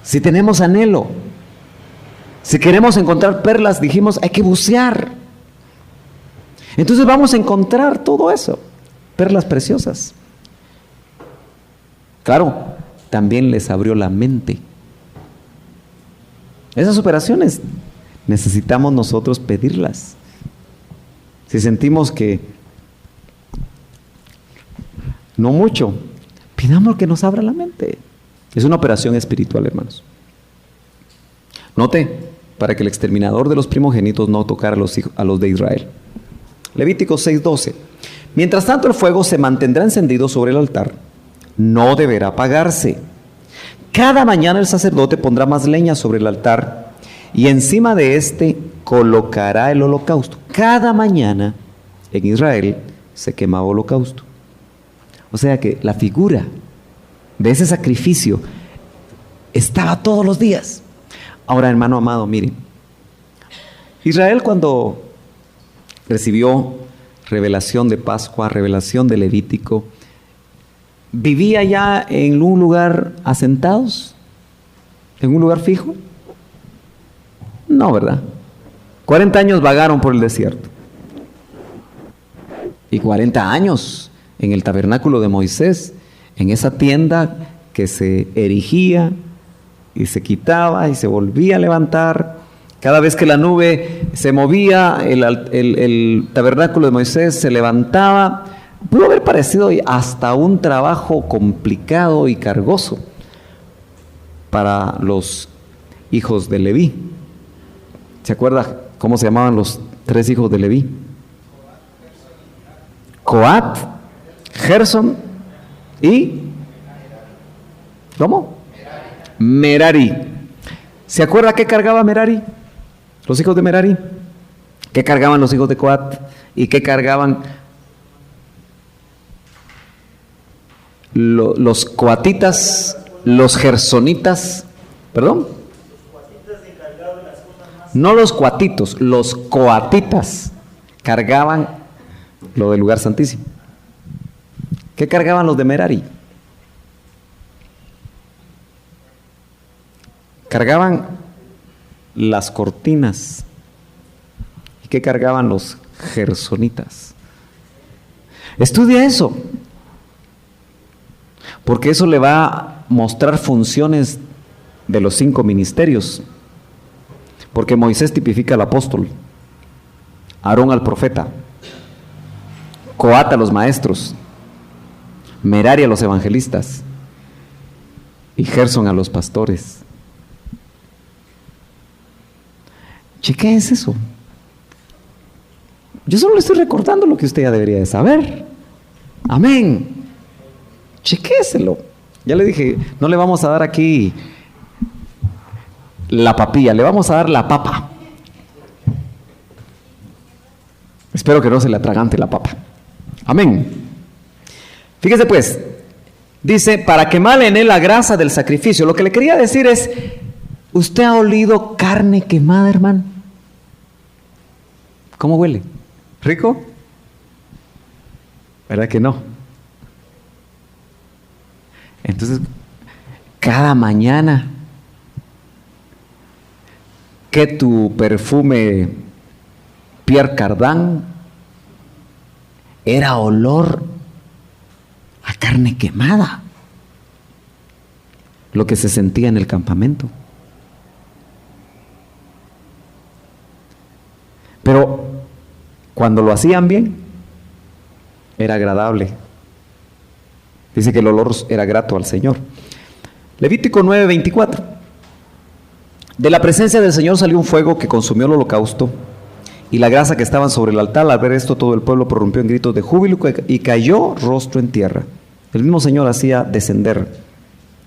Si tenemos anhelo, si queremos encontrar perlas, dijimos, hay que bucear. Entonces vamos a encontrar todo eso, perlas preciosas. Claro, también les abrió la mente. Esas operaciones necesitamos nosotros pedirlas. Si sentimos que no mucho, pidamos que nos abra la mente. Es una operación espiritual, hermanos. Note, para que el exterminador de los primogénitos no tocara a los de Israel. Levítico 6:12. Mientras tanto el fuego se mantendrá encendido sobre el altar, no deberá apagarse. Cada mañana el sacerdote pondrá más leña sobre el altar y encima de éste colocará el holocausto. Cada mañana en Israel se quemaba holocausto. O sea que la figura de ese sacrificio estaba todos los días. Ahora, hermano amado, miren, Israel cuando recibió revelación de Pascua, revelación de Levítico, ¿vivía ya en un lugar asentados? ¿En un lugar fijo? No, ¿verdad? 40 años vagaron por el desierto. Y 40 años en el tabernáculo de Moisés, en esa tienda que se erigía y se quitaba y se volvía a levantar. Cada vez que la nube se movía, el tabernáculo de Moisés se levantaba pudo haber parecido hasta un trabajo complicado y cargoso para los hijos de Leví. ¿Se acuerda cómo se llamaban los 3 hijos de Leví? Coat, Gerson y ¿cómo? Merari. ¿Se acuerda qué cargaba Merari? Los hijos de Merari. ¿Qué cargaban los hijos de Coat? ¿Y qué cargaban los coatitas, los gersonitas? ¿Perdón? No los coatitos, los coatitas cargaban lo del lugar santísimo. ¿Qué cargaban los de Merari? Cargaban las cortinas. ¿Y qué cargaban los gersonitas? Estudia eso, porque eso le va a mostrar funciones de los 5 ministerios. Porque Moisés tipifica al apóstol, Aarón al profeta, Coat a los maestros, Merari a los evangelistas y Gerson a los pastores. ¿Qué es eso? Yo solo le estoy recordando lo que usted ya debería de saber. Amén. Chequéselo. Ya le dije, no le vamos a dar aquí la papilla, le vamos a dar la papa. Espero que no se le atragante la papa. Amén. Fíjese pues, dice, para quemar en él la grasa del sacrificio. Lo que le quería decir es, ¿usted ha olido carne quemada, hermano? ¿Cómo huele? ¿Rico? ¿Verdad que no? Entonces, cada mañana que tu perfume Pierre Cardin era olor a carne quemada, lo que se sentía en el campamento. Pero cuando lo hacían bien, era agradable. Dice que el olor era grato al Señor. Levítico 9:24. De la presencia del Señor salió un fuego que consumió el holocausto y la grasa que estaban sobre el altar. Al ver esto, todo el pueblo prorrumpió en gritos de júbilo y cayó rostro en tierra. El mismo Señor hacía descender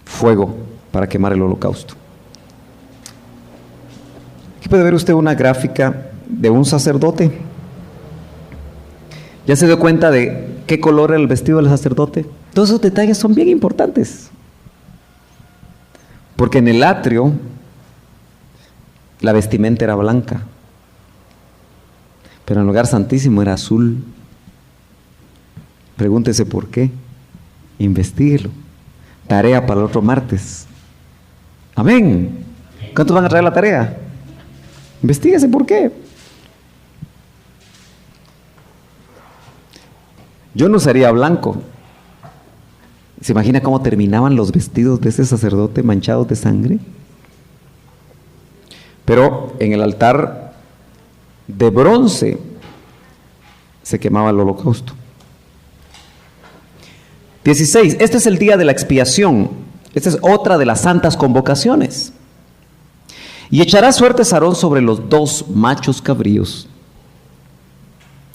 fuego para quemar el holocausto. Aquí puede ver usted una gráfica de un sacerdote. ¿Ya se dio cuenta de qué color era el vestido del sacerdote? Todos esos detalles son bien importantes. Porque en el atrio la vestimenta era blanca, pero en el lugar santísimo era azul. Pregúntese por qué. Investíguelo. Tarea para el otro martes. Amén. ¿Cuántos van a traer la tarea? Investíguese por qué. Yo no usaría blanco. ¿Se imagina cómo terminaban los vestidos de ese sacerdote manchados de sangre? Pero en el altar de bronce se quemaba el holocausto. 16. Este es el día de la expiación. Esta es otra de las santas convocaciones. Y echará suertes Aarón sobre los 2 machos cabríos.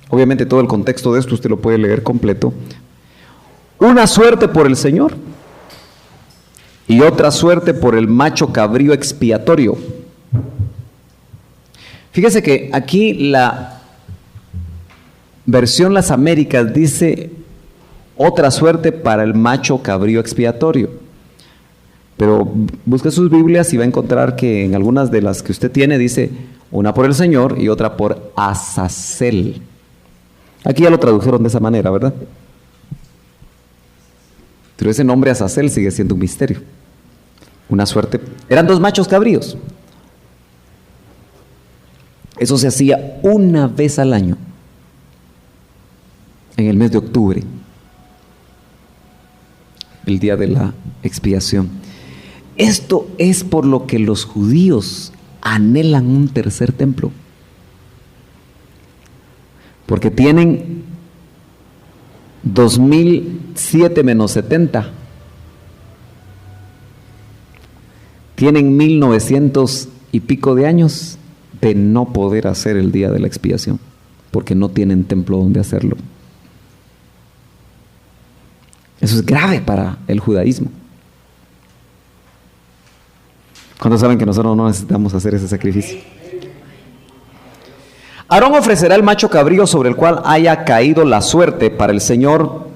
Obviamente todo el contexto de esto usted lo puede leer completo. Una suerte por el Señor y otra suerte por el macho cabrío expiatorio. Fíjese que aquí la versión Las Américas dice otra suerte para el macho cabrío expiatorio. Pero busque sus Biblias y va a encontrar que en algunas de las que usted tiene dice una por el Señor y otra por Azazel. Aquí ya lo tradujeron de esa manera, ¿verdad? Pero ese nombre Azazel sigue siendo un misterio. Una suerte. Eran 2 machos cabríos. Eso se hacía una vez al año, en el mes de octubre, el día de la expiación. Esto es por lo que los judíos anhelan un tercer templo. Porque tienen 2007 menos 70. Tienen 1900 y pico de años de no poder hacer el día de la expiación, porque no tienen templo donde hacerlo. Eso es grave para el judaísmo. ¿Cuántos saben que nosotros no necesitamos hacer ese sacrificio? Aarón ofrecerá el macho cabrío sobre el cual haya caído la suerte para el Señor,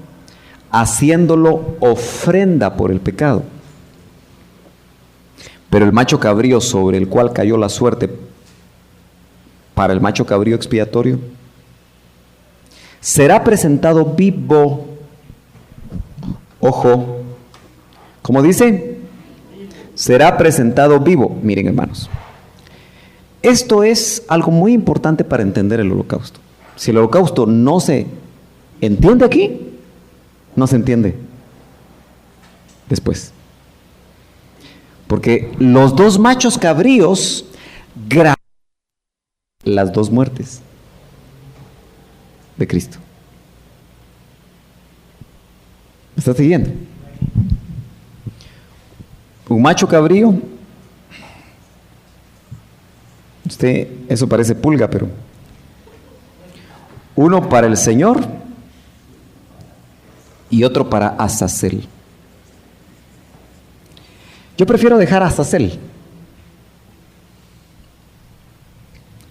haciéndolo ofrenda por el pecado. Pero el macho cabrío sobre el cual cayó la suerte para el macho cabrío expiatorio será presentado vivo. Ojo, ¿cómo dice? Será presentado vivo. Miren, hermanos, esto es algo muy importante para entender el holocausto. Si el holocausto no se entiende aquí, no se entiende después. Porque los dos machos cabríos graban las dos muertes de Cristo. ¿Me está siguiendo? Un macho cabrío, eso parece pulga, pero uno para el Señor y otro para Azazel. Yo prefiero dejar a Azazel,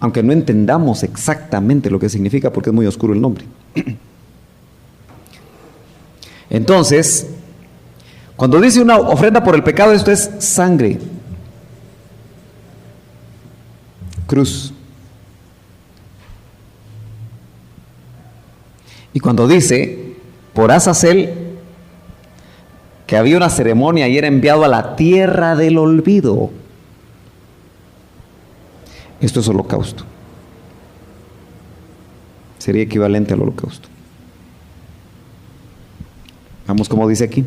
aunque no entendamos exactamente lo que significa porque es muy oscuro el nombre. Entonces, cuando dice una ofrenda por el pecado, esto es sangre, cruz. Y cuando dice por Azazel, que había una ceremonia y era enviado a la tierra del olvido, esto es holocausto. Sería equivalente al holocausto. Vamos como dice aquí.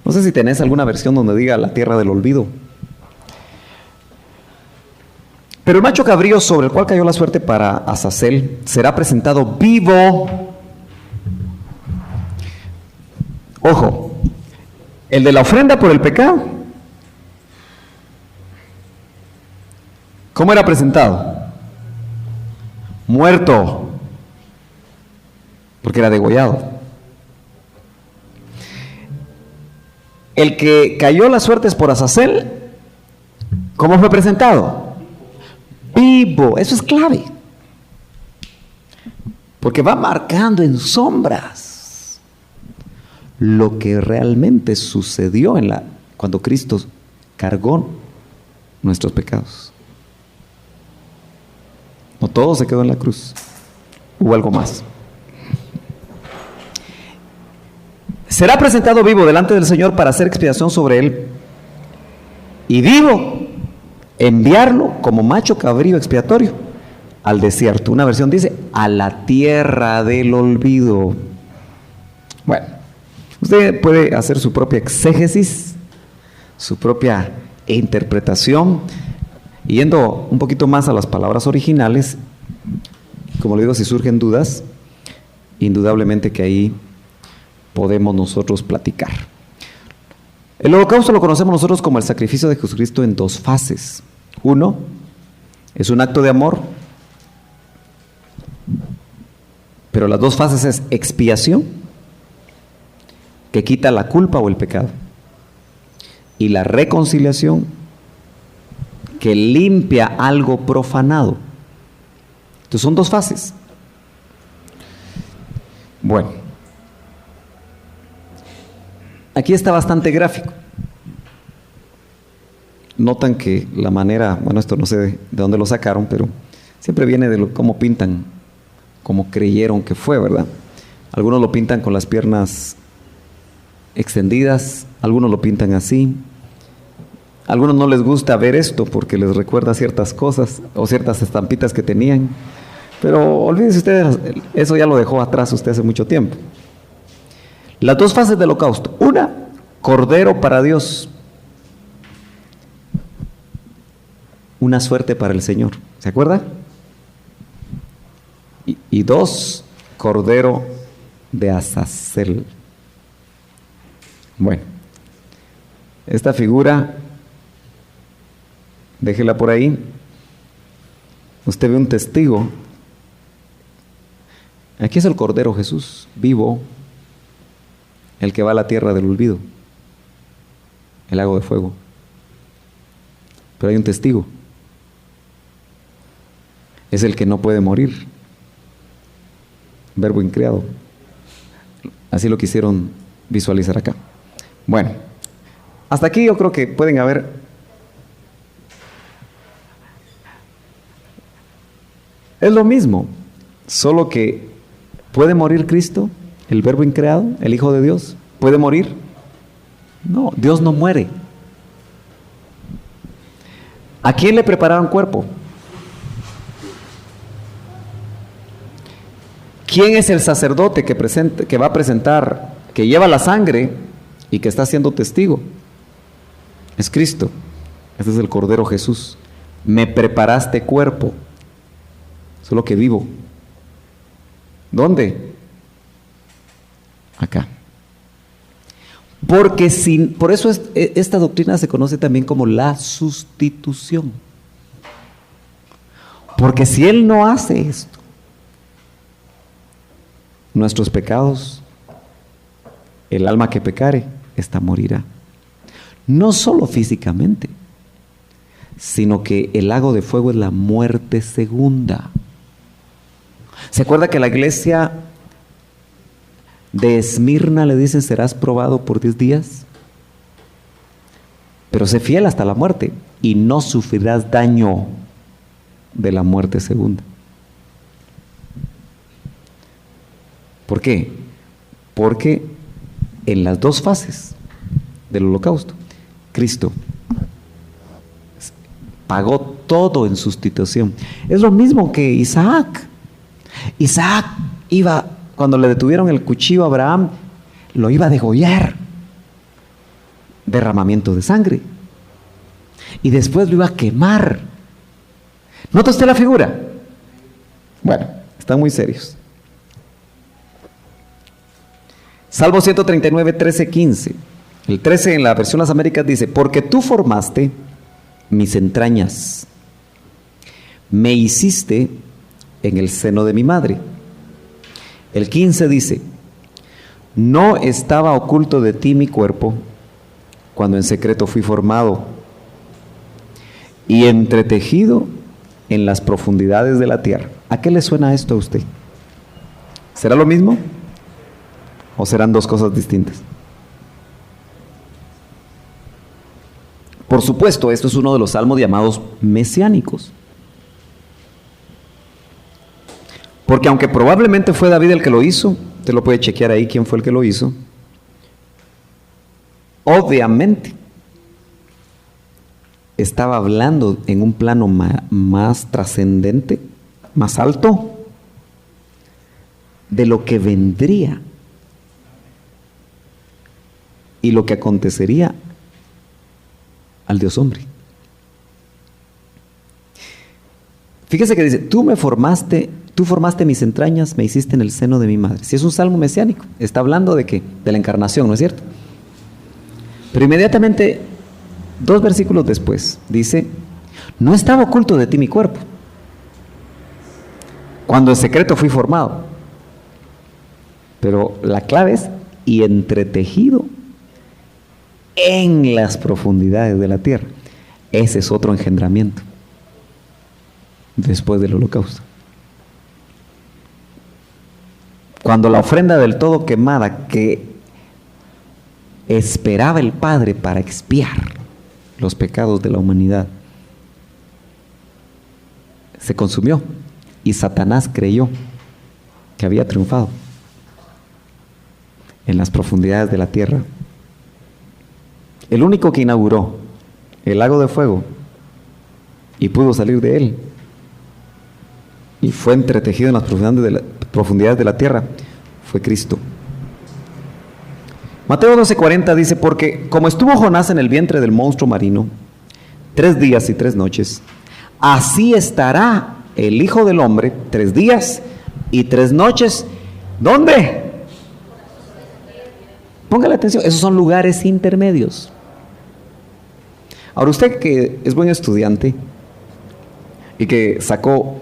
No sé si tenés alguna versión donde diga la tierra del olvido. Pero el macho cabrío sobre el cual cayó la suerte para Azazel será presentado vivo. Ojo, el de la ofrenda por el pecado, ¿cómo era presentado? Muerto, porque era degollado. El que cayó las suertes por Azazel, ¿cómo fue presentado? Vivo. Eso es clave, porque va marcando en sombras lo que realmente sucedió cuando Cristo cargó nuestros pecados. No todo se quedó en la cruz, hubo algo más. Será presentado vivo delante del Señor para hacer expiación sobre él, y vivo enviarlo como macho cabrío expiatorio al desierto. Una versión dice a la tierra del olvido. Bueno, usted puede hacer su propia exégesis, su propia interpretación, yendo un poquito más a las palabras originales. Como le digo, si surgen dudas, indudablemente que ahí podemos nosotros platicar. El holocausto lo conocemos nosotros como el sacrificio de Jesucristo en dos fases. Uno, es un acto de amor, pero las dos fases es expiación, que quita la culpa o el pecado, y la reconciliación, que limpia algo profanado. Entonces son dos fases. Bueno, aquí está bastante gráfico. Notan que la manera, bueno, esto no sé de dónde lo sacaron, pero siempre viene de cómo pintan, cómo creyeron que fue, ¿verdad? Algunos lo pintan con las piernas extendidas, algunos lo pintan así. A algunos no les gusta ver esto porque les recuerda ciertas cosas o ciertas estampitas que tenían. Pero olvídense ustedes, eso ya lo dejó atrás usted hace mucho tiempo. Las dos fases del holocausto. Una, cordero para Dios. Una suerte para el Señor. ¿Se acuerda? Y dos, cordero de Azazel. Bueno, esta figura, déjela por ahí. Usted ve un testigo. Aquí es el Cordero Jesús, vivo, el que va a la tierra del olvido, el lago de fuego. Pero hay un testigo. Es el que no puede morir. Verbo increado. Así lo quisieron visualizar acá. Bueno, hasta aquí yo creo que pueden haber es lo mismo, solo que ¿puede morir Cristo, el Verbo increado, el Hijo de Dios? ¿Puede morir? No, Dios no muere. ¿A quién le prepararon cuerpo? ¿Quién es el sacerdote que va a presentar, que lleva la sangre y que está siendo testigo? Es Cristo. Ese es el Cordero Jesús. Me preparaste cuerpo, solo que vivo. ¿Dónde? Acá. Porque por eso esta doctrina se conoce también como la sustitución. Porque si Él no hace esto, nuestros pecados, el alma que pecare, esta morirá. No solo físicamente, sino que el lago de fuego es la muerte segunda. ¿Se acuerda que la iglesia de Esmirna le dicen serás probado por 10 días? Pero sé fiel hasta la muerte y no sufrirás daño de la muerte segunda. ¿Por qué? Porque en las dos fases del holocausto, Cristo pagó todo en sustitución. Es lo mismo que Isaac. Isaac iba, cuando le detuvieron el cuchillo a Abraham, lo iba a degollar. Derramamiento de sangre. Y después lo iba a quemar. ¿Nota usted la figura? Bueno, están muy serios. Salmo 139, 13, 15. El 13 en la versión Las Américas dice: porque tú formaste mis entrañas, me hiciste en el seno de mi madre. El 15 dice: no estaba oculto de ti mi cuerpo, cuando en secreto fui formado y entretejido en las profundidades de la tierra. ¿A qué le suena esto a usted? ¿Será lo mismo? ¿O serán dos cosas distintas? Por supuesto, esto es uno de los salmos llamados mesiánicos. Porque aunque probablemente fue David el que lo hizo, usted lo puede chequear ahí quién fue el que lo hizo, obviamente estaba hablando en un plano más trascendente, más alto, de lo que vendría y lo que acontecería al Dios hombre. Fíjese que dice: tú formaste mis entrañas, me hiciste en el seno de mi madre. Si es un salmo mesiánico, está hablando de ¿qué? De la encarnación, ¿no es cierto? Pero inmediatamente, 2 versículos después, dice: no estaba oculto de ti mi cuerpo, cuando en secreto fui formado. Pero la clave es: y entretejido en las profundidades de la tierra. Ese es otro engendramiento después del holocausto. Cuando la ofrenda del todo quemada que esperaba el Padre para expiar los pecados de la humanidad se consumió y Satanás creyó que había triunfado en las profundidades de la tierra, el único que inauguró el lago de fuego y pudo salir de él y fue entretejido en las profundidades de la tierra fue Cristo. Mateo 12:40 dice: porque como estuvo Jonás en el vientre del monstruo marino 3 días y 3 noches, así estará el Hijo del Hombre 3 días y 3 noches. ¿Dónde? Póngale atención, esos son lugares intermedios. Ahora, usted que es buen estudiante y que sacó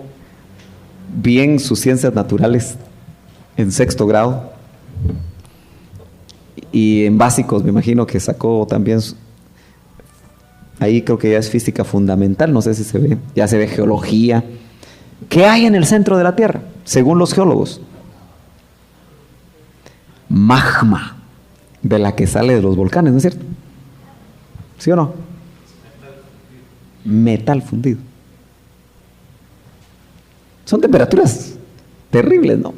bien sus ciencias naturales en 6º grado y en básicos me imagino que sacó también, ahí creo que ya es física fundamental, no sé si se ve, ya se ve geología. ¿Qué hay en el centro de la Tierra? Según los geólogos, magma, de la que sale de los volcanes, ¿no es cierto? ¿Sí o no? Metal fundido. Son temperaturas terribles, ¿no?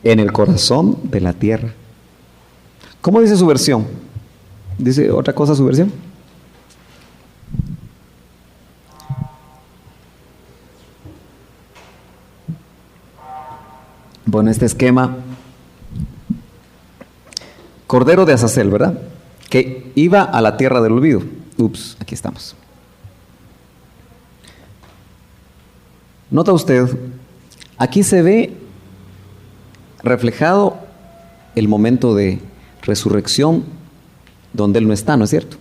En el corazón de la Tierra. ¿Cómo dice su versión? ¿Dice otra cosa su versión? Bueno, este esquema, Cordero de Azazel, ¿verdad? Que iba a la tierra del olvido. Ups, aquí estamos. Nota usted, aquí se ve reflejado el momento de resurrección donde él no está, ¿no es cierto?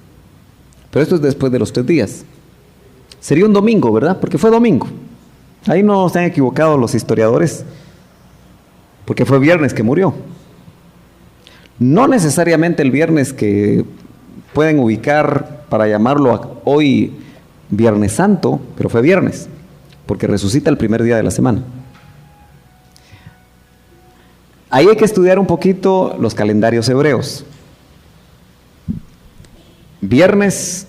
Pero esto es después de los 3 días. Sería un domingo, ¿verdad? Porque fue domingo. Ahí no se han equivocado los historiadores, porque fue viernes que murió. No necesariamente el viernes que pueden ubicar para llamarlo hoy Viernes Santo, pero fue viernes, porque resucita el primer día de la semana. Ahí hay que estudiar un poquito los calendarios hebreos. Viernes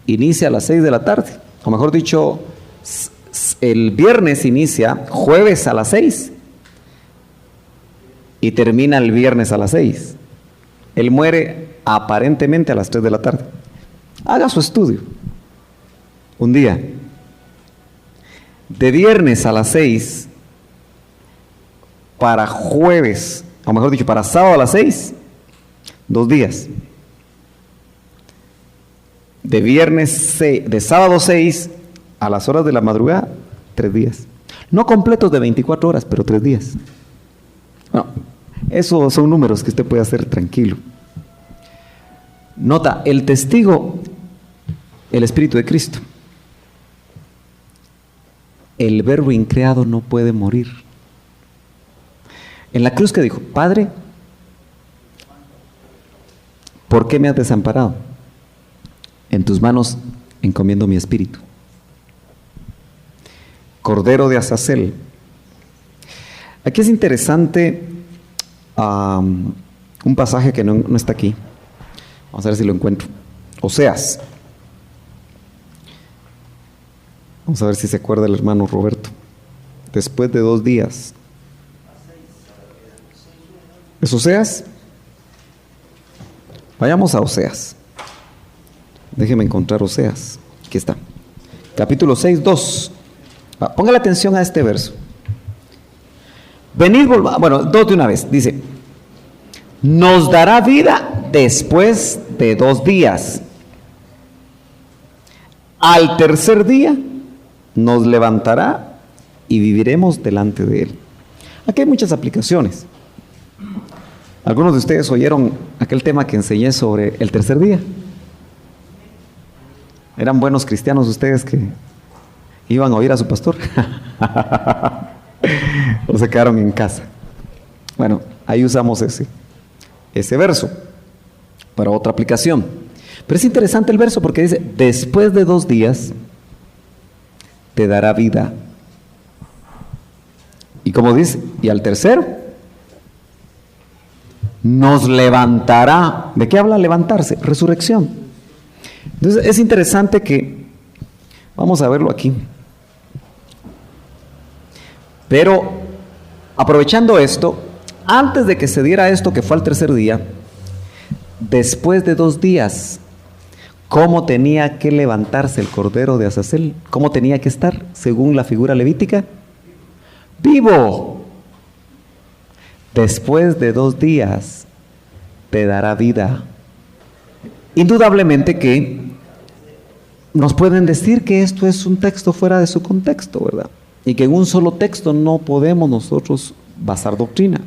inicia a las 6 de la tarde, o mejor dicho, el viernes inicia jueves a las 6 y termina el viernes a las 6. Él muere aparentemente a las 3 de la tarde. Haga su estudio. Un día, de viernes a las 6 para jueves, o mejor dicho, para sábado a las 6, 2 días. De sábado 6 a las horas de la madrugada, 3 días. No completos de 24 horas, pero 3 días. Bueno, esos son números que usted puede hacer tranquilo. Nota, el testigo, el Espíritu de Cristo. El verbo increado no puede morir. En la cruz, que dijo: Padre, ¿por qué me has desamparado? En tus manos encomiendo mi espíritu. Cordero de Azazel. Aquí es interesante un pasaje que no está aquí. Vamos a ver si lo encuentro. Oseas. Vamos a ver si se acuerda el hermano Roberto. Después de 2 días. ¿Es Oseas? Vayamos a Oseas. Déjeme encontrar Oseas. Aquí está. Capítulo 6, 2. Póngale atención a este verso. Venid, bueno, 2 de una vez. Dice: nos dará vida después de 2 días. Al tercer día nos levantará y viviremos delante de él. Aquí hay muchas aplicaciones. Algunos de ustedes oyeron aquel tema que enseñé sobre el tercer día. ¿Eran buenos cristianos ustedes que iban a oír a su pastor? ¿O se quedaron en casa? Bueno, ahí usamos ese verso para otra aplicación. Pero es interesante el verso porque dice: después de 2 días te dará vida. Y como dice, y al tercero nos levantará. ¿De qué habla levantarse? Resurrección. Entonces es interesante que, vamos a verlo aquí. Pero aprovechando esto, antes de que se diera esto que fue al tercer día, después de 2 días, ¿cómo tenía que levantarse el cordero de Azazel? ¿Cómo tenía que estar, según la figura levítica? ¡Vivo! Después de 2 días te dará vida. Indudablemente que nos pueden decir que esto es un texto fuera de su contexto, ¿verdad? Y que en un solo texto no podemos nosotros basar doctrina.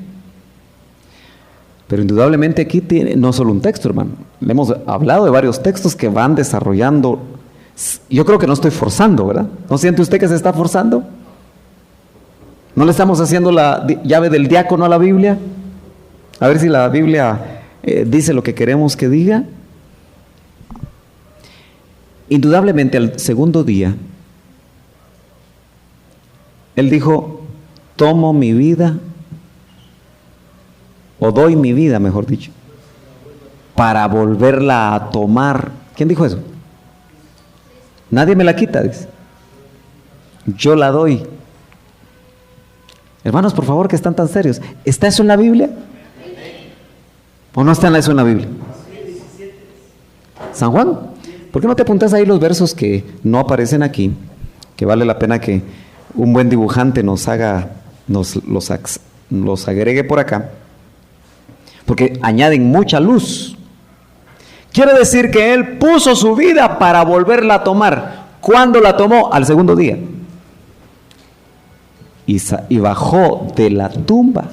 Pero indudablemente aquí tiene no solo un texto, hermano. Le hemos hablado de varios textos que van desarrollando. Yo creo que no estoy forzando, ¿verdad? ¿No siente usted que se está forzando? ¿No le estamos haciendo la llave del diácono a la Biblia? A ver si la Biblia dice lo que queremos que diga. Indudablemente al segundo día, Él dijo, tomo mi vida, o doy mi vida, mejor dicho, para volverla a tomar. ¿Quién dijo eso? Nadie me la quita, dice. Yo la doy. Hermanos, por favor, que están tan serios. ¿Está eso en la Biblia? ¿O no está eso en la Biblia? San Juan, ¿por qué no te apuntas ahí los versos que no aparecen aquí? Que vale la pena que un buen dibujante nos los agregue por acá. Porque añaden mucha luz. Quiere decir que Él puso su vida para volverla a tomar. ¿Cuándo la tomó? Al segundo día. Y bajó de la tumba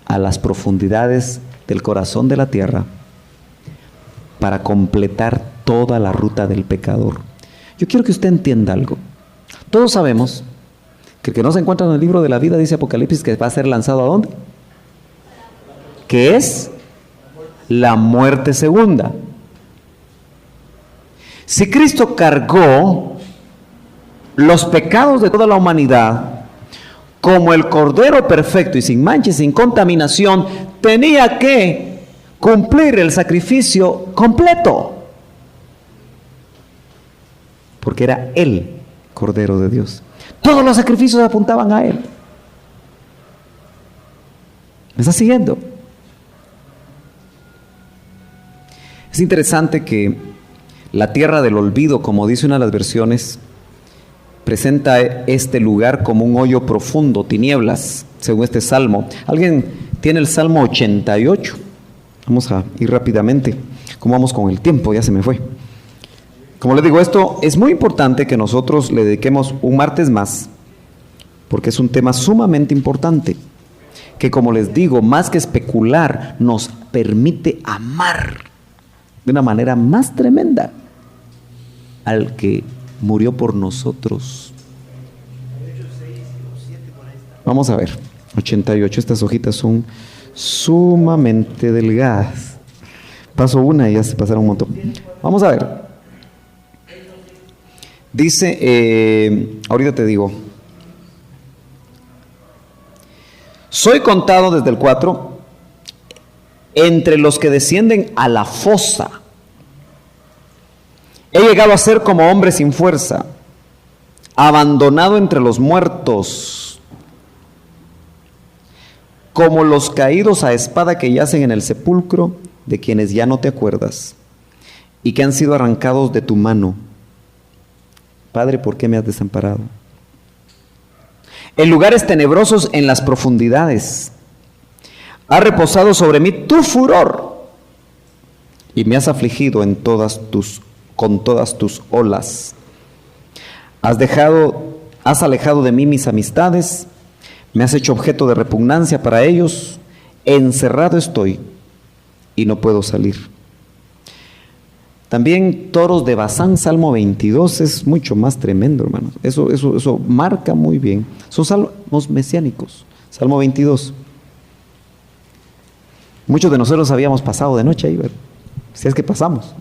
a las profundidades del corazón de la tierra para completar toda la ruta del pecador. Yo quiero que usted entienda algo. Todos sabemos que el que no se encuentra en el libro de la vida, dice Apocalipsis, que va a ser lanzado ¿a dónde? Que es la muerte segunda. Si Cristo cargó los pecados de toda la humanidad como el Cordero perfecto y sin mancha y sin contaminación, tenía que cumplir el sacrificio completo, porque era el Cordero de Dios. Todos los sacrificios apuntaban a Él. ¿Me está siguiendo? Es interesante que la tierra del olvido, como dice una de las versiones, presenta este lugar como un hoyo profundo, tinieblas, según este salmo. ¿Alguien tiene el Salmo 88? Vamos a ir rápidamente. ¿Cómo vamos con el tiempo? Ya se me fue. Como les digo, esto es muy importante que nosotros le dediquemos un martes más, porque es un tema sumamente importante, que como les digo, más que especular, nos permite amar de una manera más tremenda al que murió por nosotros. Vamos a ver, 88, estas hojitas son sumamente delgadas. Paso una y ya se pasaron un montón. Vamos a ver. Dice, ahorita te digo. Soy contado desde el 4 entre los que descienden a la fosa. He llegado a ser como hombre sin fuerza, abandonado entre los muertos, como los caídos a espada que yacen en el sepulcro, de quienes ya no te acuerdas, y que han sido arrancados de tu mano. Padre, ¿por qué me has desamparado? En lugares tenebrosos en las profundidades, ha reposado sobre mí tu furor, y me has afligido con todas tus olas. Has alejado de mí mis amistades, me has hecho objeto de repugnancia para ellos, encerrado estoy y no puedo salir. También toros de Basán, Salmo 22, es mucho más tremendo, hermanos. Eso marca muy bien. Son salmos mesiánicos, Salmo 22. Muchos de nosotros habíamos pasado de noche ahí, ¿verdad? Si es que pasamos.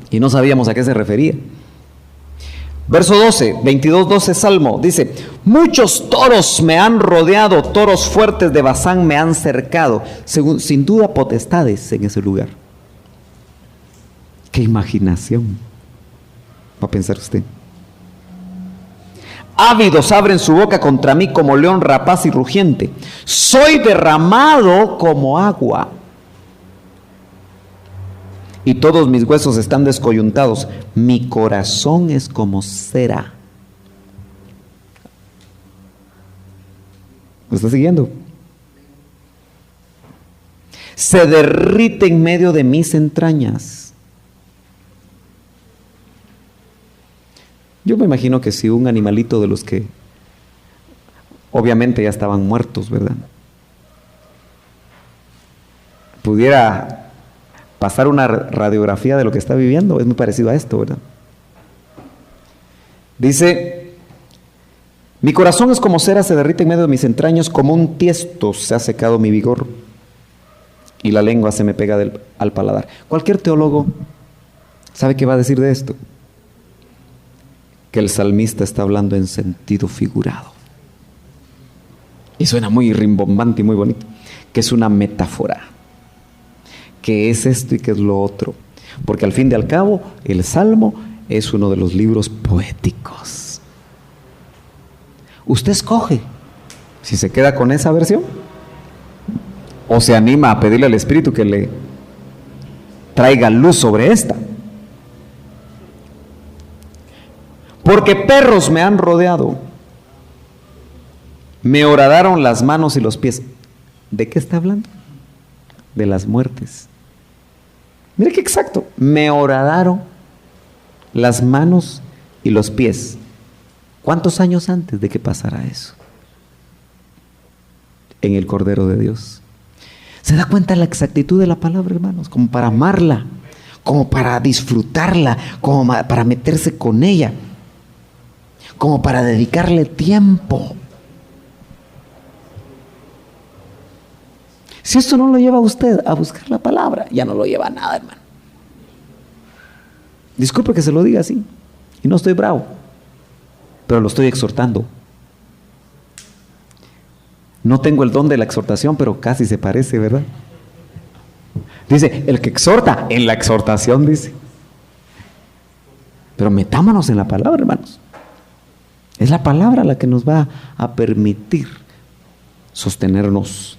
Y no sabíamos a qué se refería. Verso 12, 22:12 Salmo, dice: muchos toros me han rodeado, toros fuertes de Basán me han cercado. Sin duda potestades en ese lugar. ¡Qué imaginación! Va a pensar usted. Ávidos abren su boca contra mí como león rapaz y rugiente. Soy derramado como agua, y todos mis huesos están descoyuntados. Mi corazón es como cera. ¿Me está siguiendo? Se derrite en medio de mis entrañas. Yo me imagino que si un animalito de los que obviamente ya estaban muertos, ¿verdad? pudiera pasar una radiografía de lo que está viviendo, es muy parecido a esto, ¿verdad? Dice, mi corazón es como cera, se derrite en medio de mis entrañas, como un tiesto se ha secado mi vigor, y la lengua se me pega al paladar. Cualquier teólogo sabe qué va a decir de esto, que el salmista está hablando en sentido figurado. Y suena muy rimbombante y muy bonito, que es una metáfora, que es esto y que es lo otro, porque al fin y al cabo el Salmo es uno de los libros poéticos. Usted escoge si se queda con esa versión o se anima a pedirle al Espíritu que le traiga luz sobre esta. Porque perros me han rodeado, me horadaron las manos y los pies. ¿De qué está hablando? De las muertes. Mire qué exacto, me horadaron las manos y los pies. ¿Cuántos años antes de que pasara eso? En el Cordero de Dios. ¿Se da cuenta la exactitud de la palabra, hermanos? Como para amarla, como para disfrutarla, como para meterse con ella, como para dedicarle tiempo. Si esto no lo lleva a usted a buscar la palabra, ya no lo lleva a nada, hermano. Disculpe que se lo diga así, y no estoy bravo, pero lo estoy exhortando. No tengo el don de la exhortación, pero casi se parece, ¿verdad? Dice, el que exhorta, en la exhortación dice. Pero metámonos en la palabra, hermanos. Es la palabra la que nos va a permitir sostenernos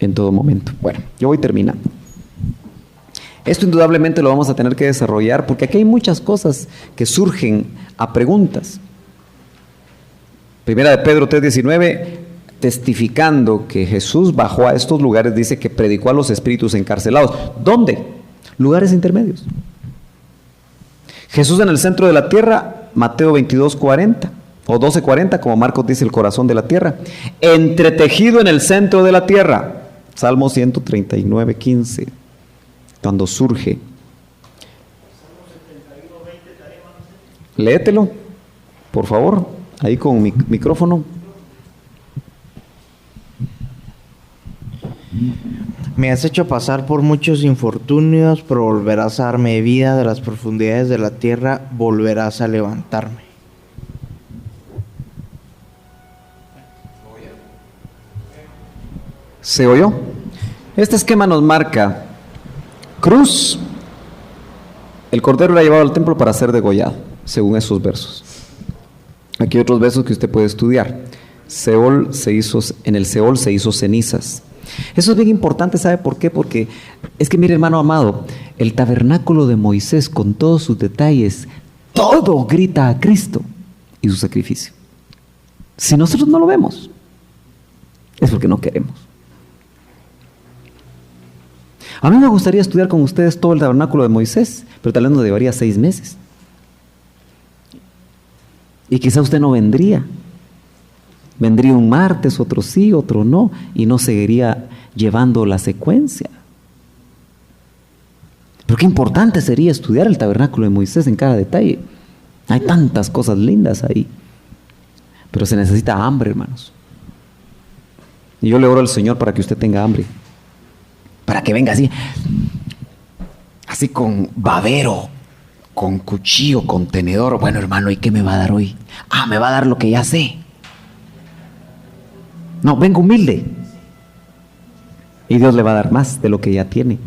en todo momento. Bueno, yo voy terminando. Esto indudablemente lo vamos a tener que desarrollar porque aquí hay muchas cosas que surgen a preguntas. Primera de Pedro 3:19, testificando que Jesús bajó a estos lugares, dice que predicó a los espíritus encarcelados. ¿Dónde? Lugares intermedios. Jesús en el centro de la tierra, Mateo 22:40 o 12:40, como Marcos dice, el corazón de la tierra. Entretejido en el centro de la tierra, Salmo 139:15. Cuando surge. Léetelo, por favor, ahí con mi micrófono. Me has hecho pasar por muchos infortunios, pero volverás a darme vida. De las profundidades de la tierra volverás a levantarme. ¿Se oyó? Este esquema nos marca cruz. El cordero era llevado al templo para ser degollado, según esos versos. Aquí hay otros versos que usted puede estudiar. En el Seol se hizo cenizas. Eso es bien importante, ¿sabe por qué? Porque es que, mire, hermano amado, el tabernáculo de Moisés, con todos sus detalles, todo grita a Cristo y su sacrificio. Si nosotros no lo vemos, es porque no queremos. A mí me gustaría estudiar con ustedes todo el tabernáculo de Moisés, pero tal vez nos llevaría 6 meses. Y quizá usted no vendría. Vendría un martes, otro sí, otro no, y no seguiría llevando la secuencia. Pero qué importante sería estudiar el tabernáculo de Moisés en cada detalle. Hay tantas cosas lindas ahí. Pero se necesita hambre, hermanos. Y yo le oro al Señor para que usted tenga hambre. Para que venga así con babero, con cuchillo, con tenedor. Bueno, hermano, ¿y qué me va a dar hoy? Me va a dar lo que ya sé. No, venga humilde. Y Dios le va a dar más de lo que ya tiene.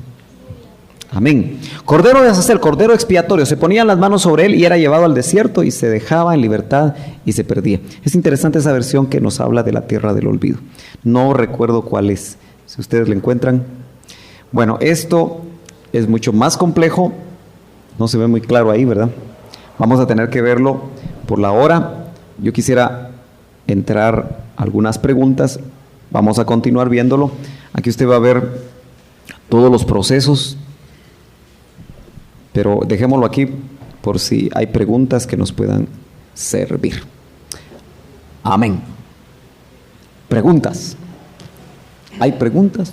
Amén. Cordero de Azazel, cordero expiatorio. Se ponían las manos sobre él y era llevado al desierto y se dejaba en libertad y se perdía. Es interesante esa versión que nos habla de la tierra del olvido. No recuerdo cuál es. Si ustedes la encuentran. Bueno, esto es mucho más complejo. No se ve muy claro ahí, ¿verdad? Vamos a tener que verlo por la hora. Yo quisiera entrar algunas preguntas. Vamos a continuar viéndolo. Aquí usted va a ver todos los procesos, pero dejémoslo aquí por si hay preguntas que nos puedan servir. Amén. Preguntas. ¿Hay preguntas?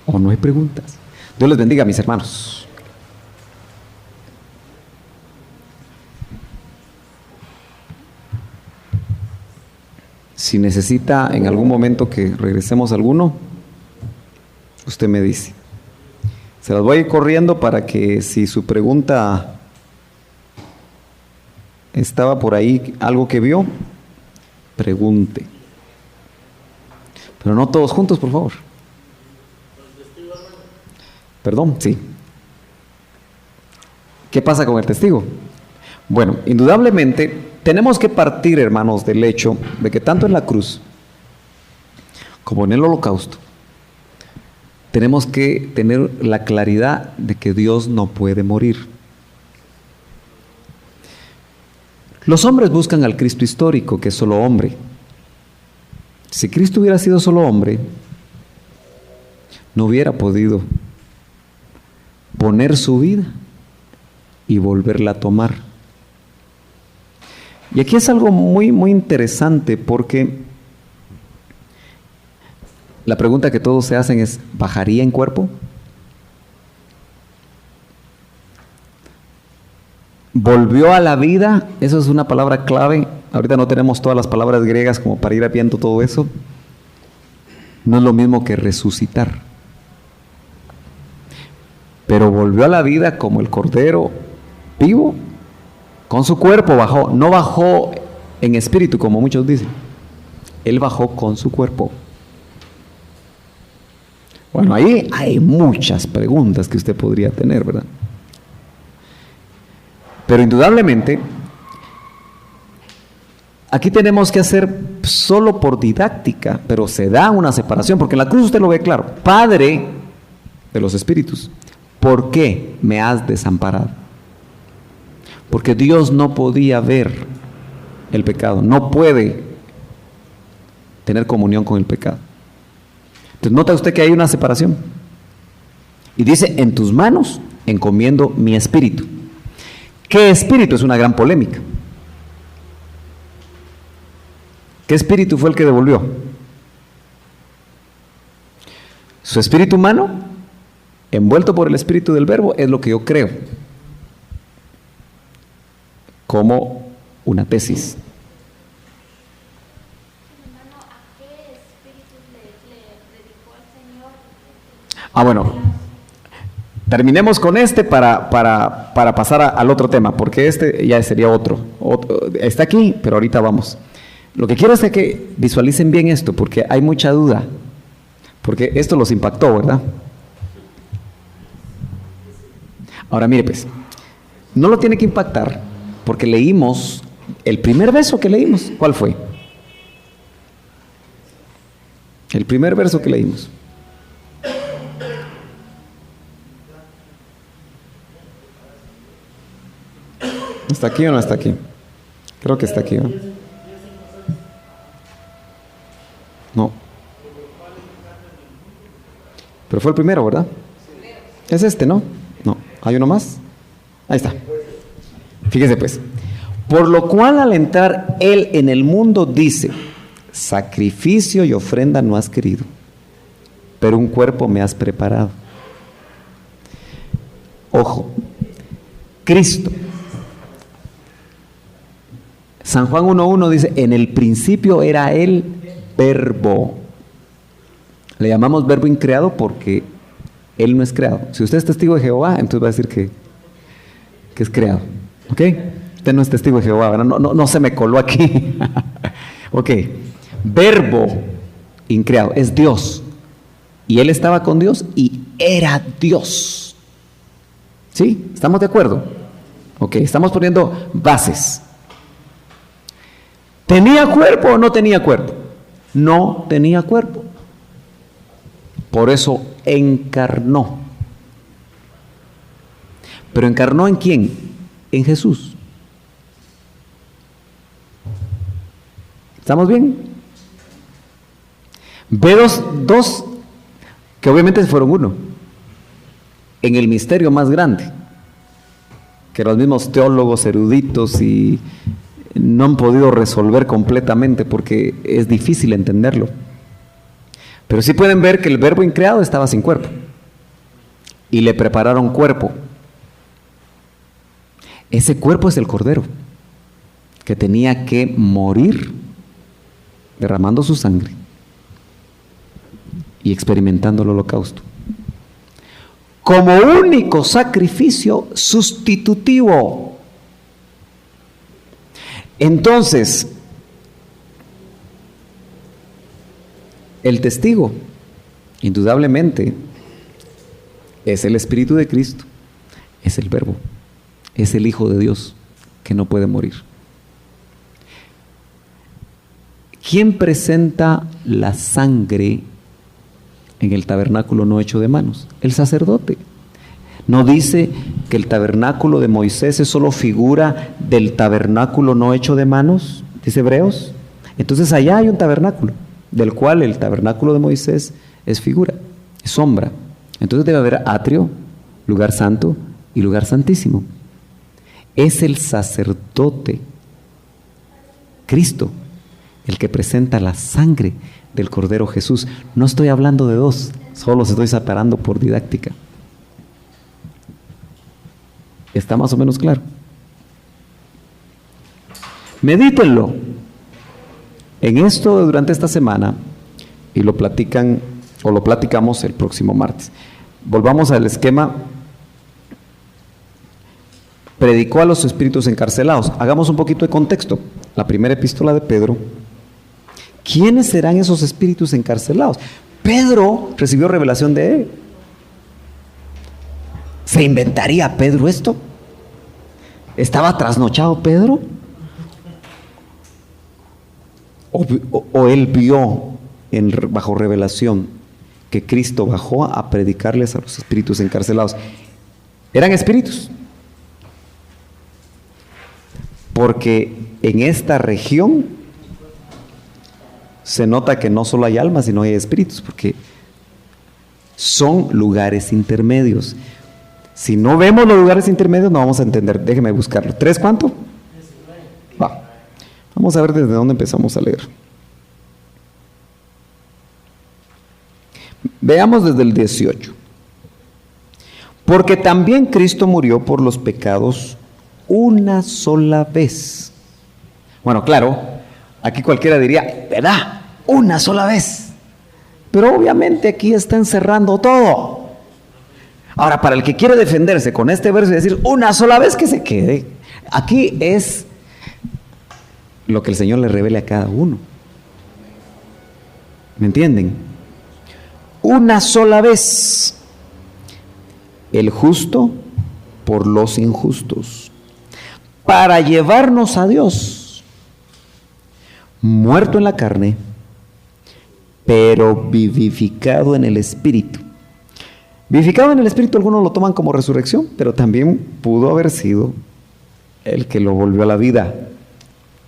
¿O no hay preguntas? Dios les bendiga, mis hermanos. Si necesita en algún momento que regresemos a alguno, usted me dice. Se las voy a ir corriendo para que si su pregunta estaba por ahí, algo que vio, pregunte. Pero no todos juntos, por favor. Perdón, sí. ¿Qué pasa con el testigo? Bueno, indudablemente tenemos que partir, hermanos, del hecho de que tanto en la cruz como en el holocausto tenemos que tener la claridad de que Dios no puede morir. Los hombres buscan al Cristo histórico, que es solo hombre. Si Cristo hubiera sido solo hombre, no hubiera podido poner su vida y volverla a tomar. Y aquí es algo muy, muy interesante, porque la pregunta que todos se hacen es, ¿bajaría en cuerpo? ¿Volvió a la vida? Eso es una palabra clave. Ahorita no tenemos todas las palabras griegas como para ir viendo todo eso. No es lo mismo que resucitar. Pero volvió a la vida como el Cordero vivo. Con su cuerpo bajó. No bajó en espíritu como muchos dicen. Él bajó con su cuerpo. Bueno, ahí hay muchas preguntas que usted podría tener, ¿verdad? Pero indudablemente, aquí tenemos que hacer solo por didáctica, pero se da una separación, porque en la cruz usted lo ve claro. Padre de los espíritus, ¿por qué me has desamparado? Porque Dios no podía ver el pecado, no puede tener comunión con el pecado. Entonces nota usted que hay una separación. Y dice, en tus manos encomiendo mi espíritu. ¿Qué espíritu? Es una gran polémica. ¿Qué espíritu fue el que devolvió? Su espíritu humano, envuelto por el espíritu del Verbo, es lo que yo creo, como una tesis. Bueno. Terminemos con este para pasar al otro tema, porque este ya sería otro. Está aquí, pero ahorita vamos. Lo que quiero es que visualicen bien esto, porque hay mucha duda, porque esto los impactó, ¿verdad? Ahora mire pues, no lo tiene que impactar, porque leímos, el primer verso que leímos, ¿cuál fue? El primer verso que leímos. ¿Está aquí o no está aquí? Creo que está aquí, ¿no? No. Pero fue el primero, ¿verdad? Es este, ¿no? No. ¿Hay uno más? Ahí está. Fíjese pues. Por lo cual al entrar Él en el mundo dice, sacrificio y ofrenda no has querido, pero un cuerpo me has preparado. Ojo, Cristo. San Juan 1.1 dice, en el principio era el Verbo. Le llamamos verbo increado porque Él no es creado. Si usted es testigo de Jehová, entonces va a decir que es creado. ¿Ok? Usted no es testigo de Jehová, ¿verdad? No se me coló aquí. Ok. Verbo increado, es Dios. Y Él estaba con Dios y era Dios. ¿Sí? ¿Estamos de acuerdo? Ok, estamos poniendo bases. ¿Tenía cuerpo o no tenía cuerpo? No tenía cuerpo. Por eso encarnó. ¿Pero encarnó en quién? En Jesús. ¿Estamos bien? Ve dos que obviamente fueron uno. En el misterio más grande, que los mismos teólogos eruditos y no han podido resolver completamente porque es difícil entenderlo. Pero sí pueden ver que el verbo increado estaba sin cuerpo. y le prepararon cuerpo. Ese cuerpo es el Cordero, que tenía que morir derramando su sangre y experimentando el holocausto como único sacrificio sustitutivo. Entonces, el testigo, indudablemente, es el Espíritu de Cristo, es el Verbo, es el Hijo de Dios que no puede morir. ¿Quién presenta la sangre en el tabernáculo no hecho de manos? El sacerdote. ¿No dice que el tabernáculo de Moisés es solo figura del tabernáculo no hecho de manos? Dice Hebreos. Entonces allá hay un tabernáculo, del cual el tabernáculo de Moisés es figura, es sombra. Entonces debe haber atrio, lugar santo y lugar santísimo. Es el sacerdote, Cristo, el que presenta la sangre del Cordero Jesús. No estoy hablando de dos, solo los estoy separando por didáctica. ¿Está más o menos claro? Medítenlo en esto durante esta semana y lo platican o lo platicamos el próximo martes. Volvamos al esquema. Predicó a los espíritus encarcelados. Hagamos un poquito de contexto. La primera epístola de Pedro. ¿Quiénes serán esos espíritus encarcelados? Pedro recibió revelación de él. ¿Se inventaría Pedro esto? ¿Estaba trasnochado Pedro? ¿O él vio bajo revelación que Cristo bajó a predicarles a los espíritus encarcelados? Eran espíritus. Porque en esta región se nota que no solo hay almas, sino hay espíritus, porque son lugares intermedios. Si no vemos los lugares intermedios, no vamos a entender. Déjeme buscarlo. ¿3 cuánto? Va. Vamos a ver desde dónde empezamos a leer. Veamos desde el 18. Porque también Cristo murió por los pecados una sola vez. Bueno, claro, aquí cualquiera diría, ¿verdad? Una sola vez. Pero obviamente aquí está encerrando todo. Ahora, para el que quiere defenderse con este verso y decir, una sola vez, que se quede. Aquí es lo que el Señor le revele a cada uno. ¿Me entienden? Una sola vez. El justo por los injustos, para llevarnos a Dios, muerto en la carne, pero vivificado en el Espíritu. Vivificado en el Espíritu, algunos lo toman como resurrección, pero también pudo haber sido el que lo volvió a la vida.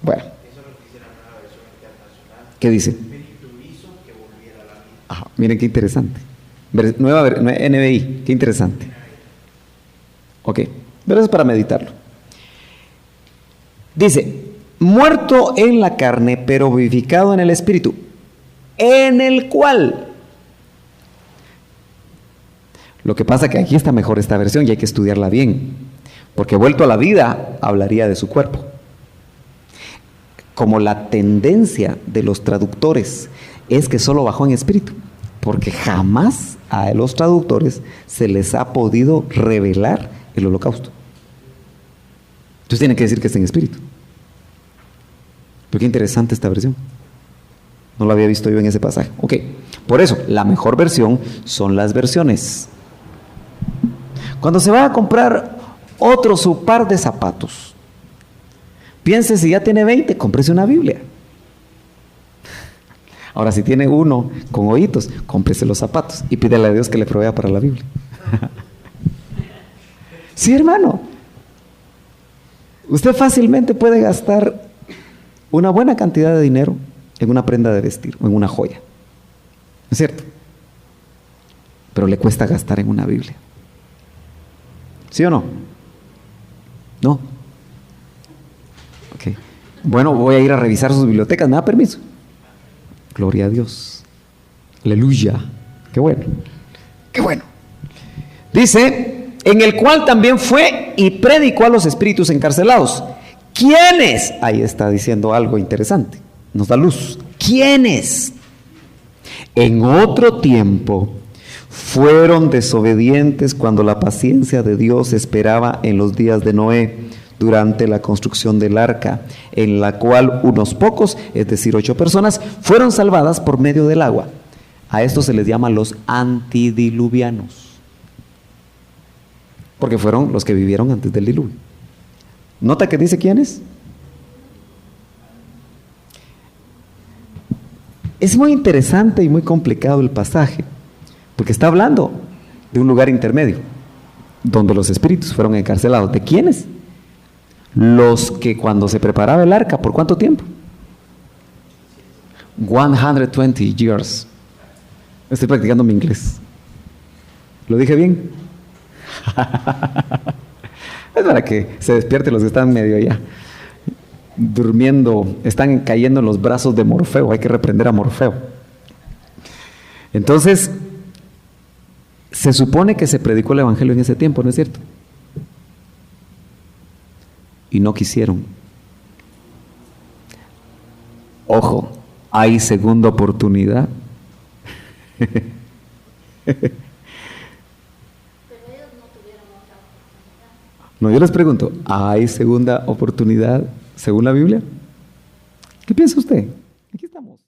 Bueno, ¿qué dice? Ajá, miren qué interesante. Nueva NBI, qué interesante. Ok, pero eso es para meditarlo. Dice, muerto en la carne, pero vivificado en el Espíritu, en el cual. Lo que pasa que aquí está mejor esta versión y hay que estudiarla bien, porque vuelto a la vida hablaría de su cuerpo. Como la tendencia de los traductores es que solo bajó en espíritu, porque jamás a los traductores se les ha podido revelar el holocausto. Entonces tienen que decir que está en espíritu. Pero qué interesante esta versión. No la había visto yo en ese pasaje. Ok, por eso, la mejor versión son las versiones. Cuando se va a comprar otro su par de zapatos, piense si ya tiene 20, cómprese una Biblia. Ahora, si tiene uno con hoyitos, cómprese los zapatos y pídele a Dios que le provea para la Biblia. Sí, hermano. Usted fácilmente puede gastar una buena cantidad de dinero en una prenda de vestir o en una joya. ¿No es cierto? Pero le cuesta gastar en una Biblia. ¿Sí o no? No. Ok. Bueno, voy a ir a revisar sus bibliotecas. ¿Me da permiso? Gloria a Dios. Aleluya. Qué bueno. Qué bueno. Dice, en el cual también fue y predicó a los espíritus encarcelados. ¿Quiénes? Ahí está diciendo algo interesante. Nos da luz. ¿Quiénes? En otro tiempo fueron desobedientes cuando la paciencia de Dios esperaba en los días de Noé, durante la construcción del arca, en la cual unos pocos, es decir, 8 personas, fueron salvadas por medio del agua. A estos se les llama los antidiluvianos, porque fueron los que vivieron antes del diluvio. ¿Nota que dice quiénes? Es muy interesante y muy complicado el pasaje, porque está hablando de un lugar intermedio, donde los espíritus fueron encarcelados. ¿De quiénes? Los que cuando se preparaba el arca, ¿por cuánto tiempo? 120 years. Estoy practicando mi inglés. ¿Lo dije bien? Es para que se despierten los que están medio ya durmiendo, están cayendo en los brazos de Morfeo. Hay que reprender a Morfeo. Entonces, se supone que se predicó el evangelio en ese tiempo, ¿no es cierto? Y no quisieron. Ojo, hay segunda oportunidad. No, yo les pregunto, ¿hay segunda oportunidad según la Biblia? ¿Qué piensa usted? Aquí estamos.